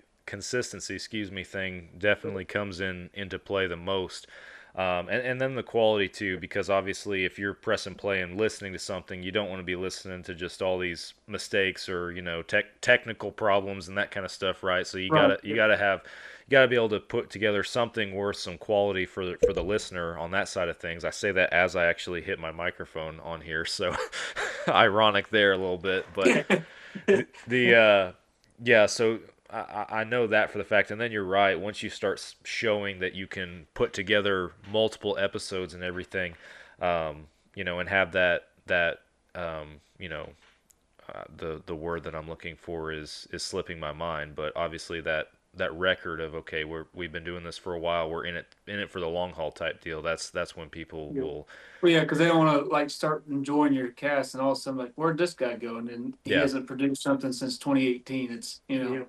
thing definitely comes into play the most. And then the quality too, because obviously if you're pressing play and listening to something, you don't want to be listening to just all these mistakes or technical problems and that kind of stuff, right? So you gotta be able to put together something worth some quality for the listener on that side of things. I say that as I actually hit my microphone on here, so ironic there a little bit, but yeah, so I know that for the fact, and then you're right. Once you start showing that you can put together multiple episodes and everything, and have that the word that I'm looking for is slipping my mind, but obviously that record of okay, we've been doing this for a while, we're in it for the long haul type deal. That's when people will. Well, yeah, because they don't want to like start enjoying your cast and all of a sudden like, where'd this guy go? And then he hasn't produced something since 2018. It's And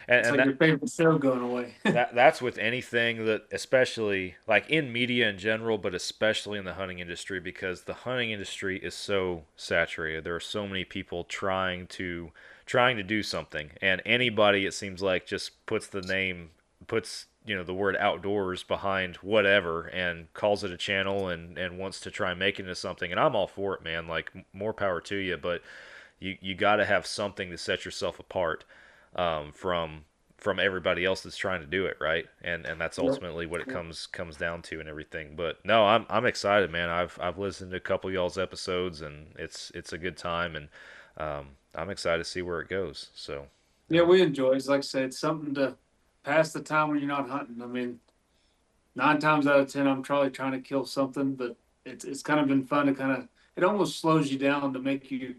it's like your favorite show going away. That's with anything, that especially like in media in general, but especially in the hunting industry, because the hunting industry is so saturated. There are so many people trying to do something, and anybody, it seems like, just puts the word outdoors behind whatever and calls it a channel and wants to try and make it into something. And I'm all for it, man. Like, more power to you, but you got to have something to set yourself apart from everybody else that's trying to do it, right? And that's ultimately what it comes down to and everything. But no, I'm excited, man. I've listened to a couple of y'all's episodes, and it's a good time, and I'm excited to see where it goes. So yeah, we enjoy it. It's like I said, it's something to pass the time when you're not hunting. I mean, 9 times out of 10, I'm probably trying to kill something, but it's kind of been fun to it almost slows you down to make you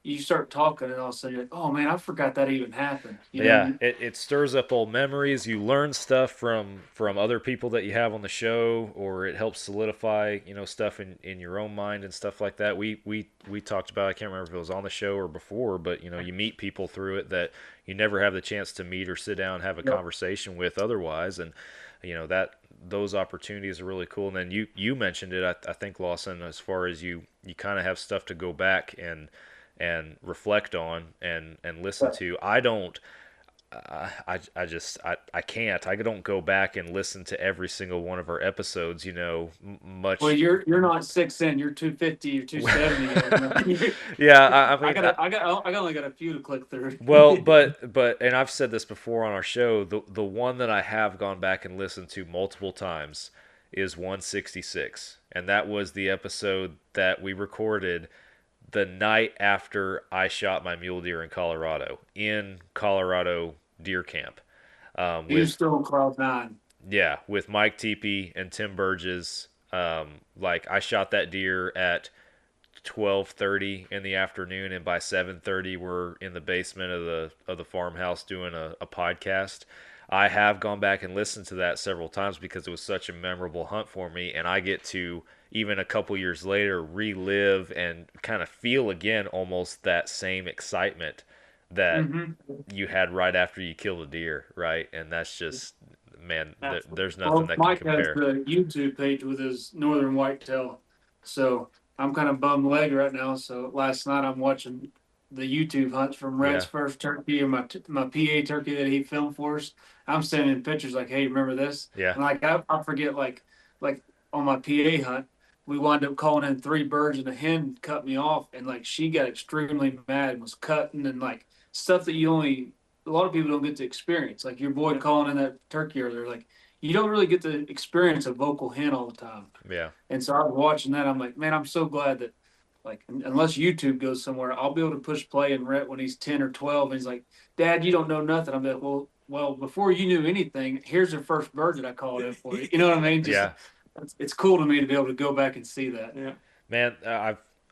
you start talking and all of a sudden you're like, oh man, I forgot that even happened. You know? It stirs up old memories. You learn stuff from other people that you have on the show, or it helps solidify stuff in your own mind and stuff like that. We talked about, I can't remember if it was on the show or before, but you meet people through it that you never have the chance to meet or sit down and have a conversation with otherwise, and that those opportunities are really cool. And then you mentioned it, I think, Lawson, as far as you kind of have stuff to go back and reflect on and listen to. I don't. I can't. I don't go back and listen to every single one of our episodes. Much. Well, you're not 6'10", you're 250, you're 270. Yeah, I mean, I only got a few to click through. Well, but and I've said this before on our show. The one that I have gone back and listened to multiple times is 166, and that was the episode that we recorded the night after I shot my mule deer in Colorado deer camp. You're still in Cloud 9. Yeah, with Mike Teepee and Tim Burgess. Like, I shot that deer at 12:30 in the afternoon, and by 7:30 we're in the basement of the farmhouse doing a podcast. I have gone back and listened to that several times because it was such a memorable hunt for me, and I get to, even a couple years later, relive and kind of feel again almost that same excitement that you had right after you killed a deer, right? And that's just, man, there's nothing that Mike can compare. has the YouTube page with his Northern Whitetail, so I'm kind of bum leg right now. So last night I'm watching the YouTube hunts from Rhett's first turkey, and my PA turkey that he filmed for us. I'm sending pictures like, hey, remember this? Yeah. And like I forget, like on my PA hunt, we wound up calling in 3 birds, and a hen cut me off, and like she got extremely mad and was cutting, and like stuff that a lot of people don't get to experience. Like your boy calling in that turkey earlier, like you don't really get to experience a vocal hen all the time. Yeah. And so I was watching that. I'm like, man, I'm so glad that, like, unless YouTube goes somewhere, I'll be able to push play and Rhett when he's 10 or 12. And he's like, Dad, you don't know nothing. I'm like, well, before you knew anything, here's the first bird that I called in for you. You know what I mean? Just, it's cool to me to be able to go back and see that. Yeah. Man,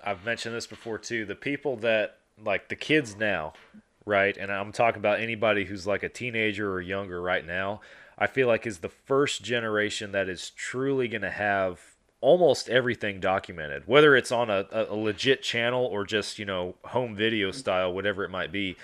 I've mentioned this before too. The people that, like, the kids now, right? And I'm talking about anybody who's like a teenager or younger right now, I feel like is the first generation that is truly going to have almost everything documented, whether it's on a legit channel or just, home video style, whatever it might be.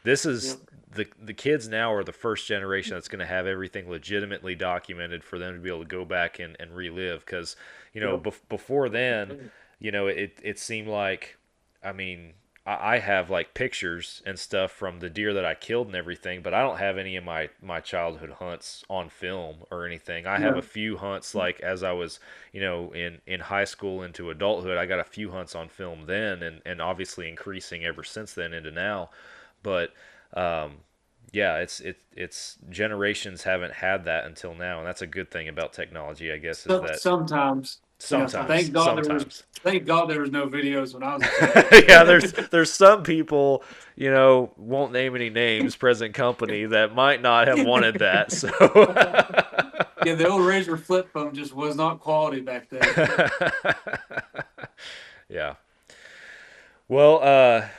This is Yep. the kids now are the first generation that's going to have everything legitimately documented for them to be able to go back and relive. Because Yep. before then, it seemed like, I mean, I have like pictures and stuff from the deer that I killed and everything, but I don't have any of my childhood hunts on film or anything. I have a few hunts like as I was, in high school into adulthood. I got a few hunts on film then, and obviously increasing ever since then into now. But yeah, it's generations haven't had that until now, and that's a good thing about technology, I guess, is that Sometimes. sometimes, sometimes. Thank God there was no videos when I was a kid. Yeah, there's some people, won't name any names, present company, that might not have wanted that. So Yeah, the old Razor flip phone just was not quality back then. yeah. Well,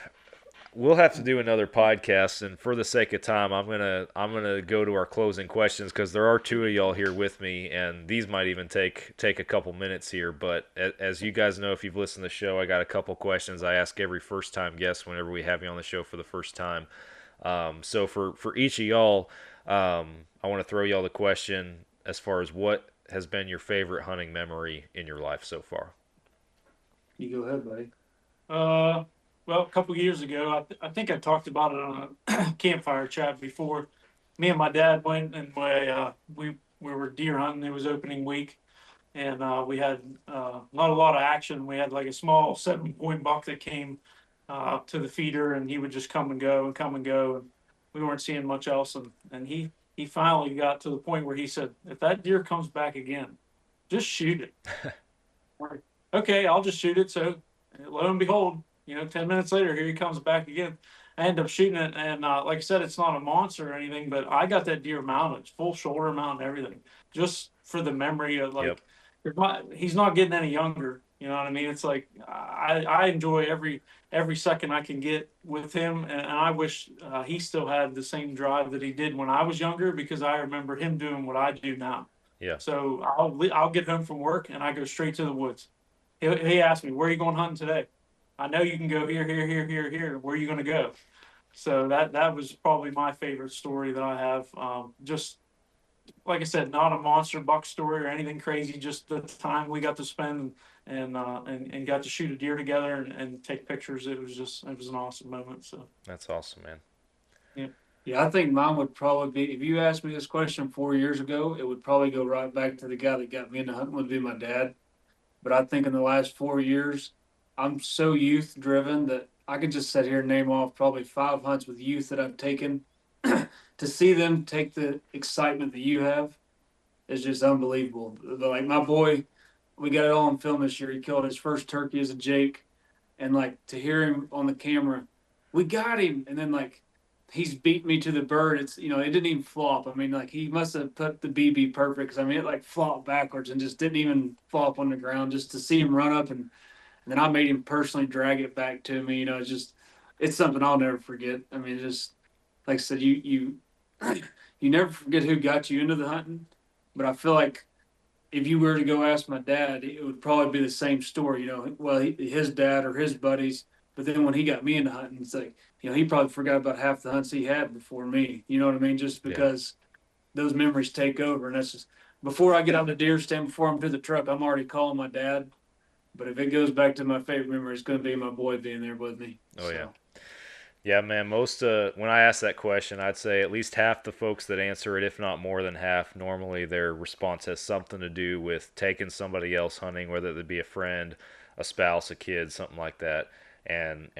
we'll have to do another podcast, and for the sake of time, I'm gonna go to our closing questions because there are two of y'all here with me, and these might even take a couple minutes here. But as you guys know, if you've listened to the show, I got a couple questions I ask every first time guest whenever we have you on the show for the first time. So for each of y'all, I want to throw y'all the question as far as what has been your favorite hunting memory in your life so far. You go ahead, buddy. Well, a couple years ago, I think I talked about it on a campfire chat before. Me and my dad went and we were deer hunting. It was opening week, and we had not a lot of action. We had like a small 7-point buck that came to the feeder, and he would just come and go and come and go, and we weren't seeing much else. And he finally got to the point where he said, "If that deer comes back again, just shoot it." Like, okay, I'll just shoot it. So lo and behold, 10 minutes later, here he comes back again. I end up shooting it, and like I said, it's not a monster or anything, but I got that deer mounted, full shoulder mount and everything, just for the memory of like, he's not getting any younger. You know what I mean? It's like I enjoy every second I can get with him, and I wish he still had the same drive that he did when I was younger, because I remember him doing what I do now. Yeah. So I'll get home from work and I go straight to the woods. He asked me, "Where are you going hunting today?" I know you can go here, here, here, here, here. Where are you going to go? So that was probably my favorite story that I have. Just like I said, not a monster buck story or anything crazy. Just the time we got to spend and got to shoot a deer together and take pictures. It was an awesome moment. So that's awesome, man. Yeah. Yeah, I think mine would probably be, if you asked me this question 4 years ago, it would probably go right back to the guy that got me into hunting, would be my dad. But I think in the last 4 years, I'm so youth driven that I could just sit here and name off probably 5 hunts with youth that I've taken. To see them take the excitement that you have is just unbelievable. Like my boy, we got it all on film this year. He killed his first turkey as a Jake, and like to hear him on the camera, we got him, and then like he's beat me to the bird. It's it didn't even flop. I mean, like he must have put the BB perfect, because I mean it like flopped backwards and just didn't even flop on the ground. Just to see him run up, and then I made him personally drag it back to me. It's something I'll never forget. I mean, just like I said, you never forget who got you into the hunting. But I feel like if you were to go ask my dad, it would probably be the same story. Well, his dad or his buddies. But then when he got me into hunting, it's like, he probably forgot about half the hunts he had before me. You know what I mean? Just because those memories take over. And that's just, before I get on the deer stand, before I'm to the truck, I'm already calling my dad. But if it goes back to my favorite memory, it's going to be my boy being there with me. Oh, yeah. Yeah, man, most when I ask that question, I'd say at least half the folks that answer it, if not more than half, normally their response has something to do with taking somebody else hunting, whether it be a friend, a spouse, a kid, something like that, and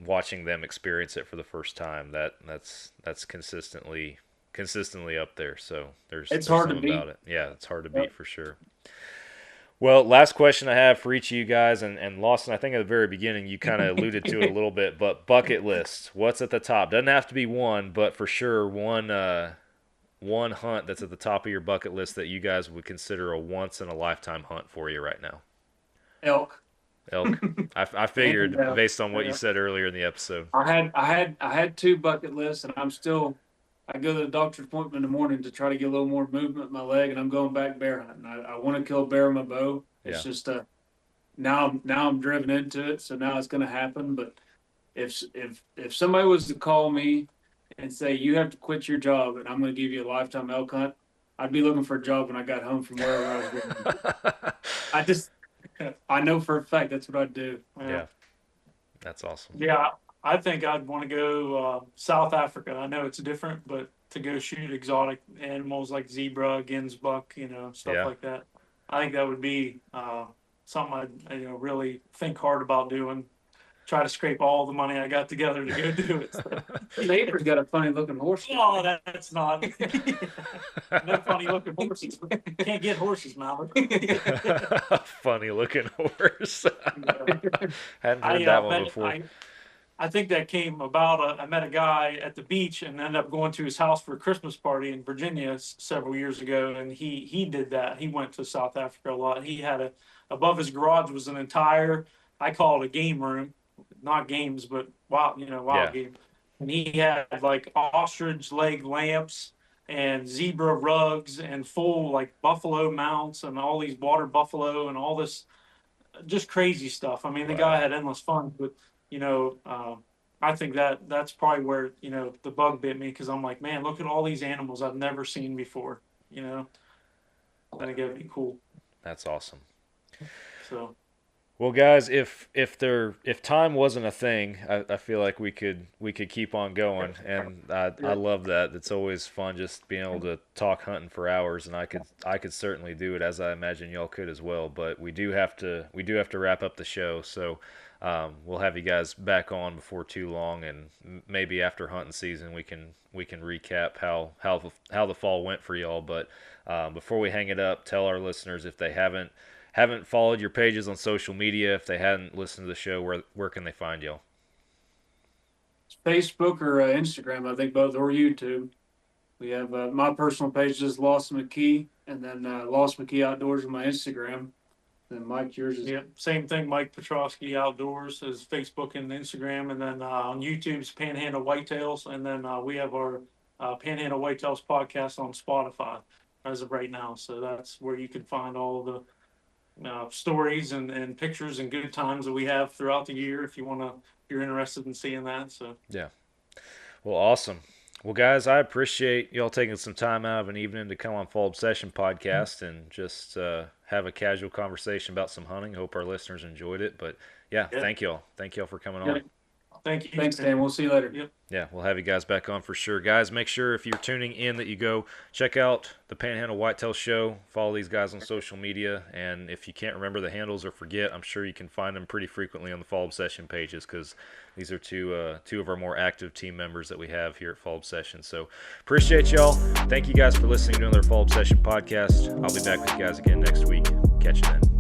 watching them experience it for the first time. That's consistently up there. So there's hard something to beat about it. Yeah, it's hard to beat for sure. Well, last question I have for each of you guys, and Lawson, I think at the very beginning you kind of alluded to it a little bit, but bucket list, what's at the top? Doesn't have to be one, but for sure one hunt that's at the top of your bucket list that you guys would consider a once-in-a-lifetime hunt for you right now. Elk. I figured based on what you said earlier in the episode. I had 2 bucket lists, and I go to the doctor's appointment in the morning to try to get a little more movement in my leg, and I'm going back bear hunting. I want to kill a bear with my bow. It's just now I'm driven into it, so now it's going to happen. But if somebody was to call me and say, you have to quit your job and I'm going to give you a lifetime elk hunt, I'd be looking for a job when I got home from wherever I was going. I know for a fact that's what I'd do. Yeah. That's awesome. Yeah, I think I'd want to go South Africa. I know it's different, but to go shoot exotic animals like zebra, ginsbuck, stuff like that. I think that would be something I'd really think hard about doing. Try to scrape all the money I got together to go do it. So. Your neighbor's got a funny looking horse. Oh, that's not. No funny looking horses. Can't get horses, Mallard. Funny looking horse. Hadn't heard that one before. I think that came about. I met a guy at the beach and ended up going to his house for a Christmas party in Virginia several years ago. And he did that. He went to South Africa a lot. He had above his garage was an entire, I call it a game room. Not games, but wild game. And he had like ostrich leg lamps and zebra rugs and full like buffalo mounts and all these water buffalo and all this just crazy stuff. I mean, the guy had endless fun, but I think that's probably where, the bug bit me, because I'm like, man, look at all these animals I've never seen before, I think that'd be cool. That's awesome. So. Well, guys, if time wasn't a thing, I feel like we could keep on going, and I love that. It's always fun just being able to talk hunting for hours, and I could certainly do it, as I imagine y'all could as well. But we do have to wrap up the show, so we'll have you guys back on before too long, and maybe after hunting season we can recap how the fall went for y'all. But before we hang it up, tell our listeners, if they haven't followed your pages on social media, if they hadn't listened to the show, where can they find y'all? Facebook or Instagram, I think both, or YouTube. We have my personal page is Lawson McKee, and then Lawson McKee Outdoors on my Instagram. Then Mike, yours is same thing. Mike Petrosky Outdoors is Facebook and Instagram, and then on YouTube's Pandhandle Whitetails, and then we have our Pandhandle Whitetails podcast on Spotify as of right now. So that's where you can find all of the stories and pictures and good times that we have throughout the year if you're interested in seeing that. So yeah. Well, awesome. Well, guys, I appreciate y'all taking some time out of an evening to come on Fall Obsession podcast and just have a casual conversation about some hunting. Hope our listeners enjoyed it. But yeah. Thank y'all for coming on. Thank you. Thanks, Dan. We'll see you later. Yep. Yeah, we'll have you guys back on for sure. Guys, make sure if you're tuning in that you go check out the Panhandle Whitetail Show. Follow these guys on social media. And if you can't remember the handles or forget, I'm sure you can find them pretty frequently on the Fall Obsession pages, because these are two of our more active team members that we have here at Fall Obsession. So appreciate y'all. Thank you guys for listening to another Fall Obsession podcast. I'll be back with you guys again next week. Catch you then.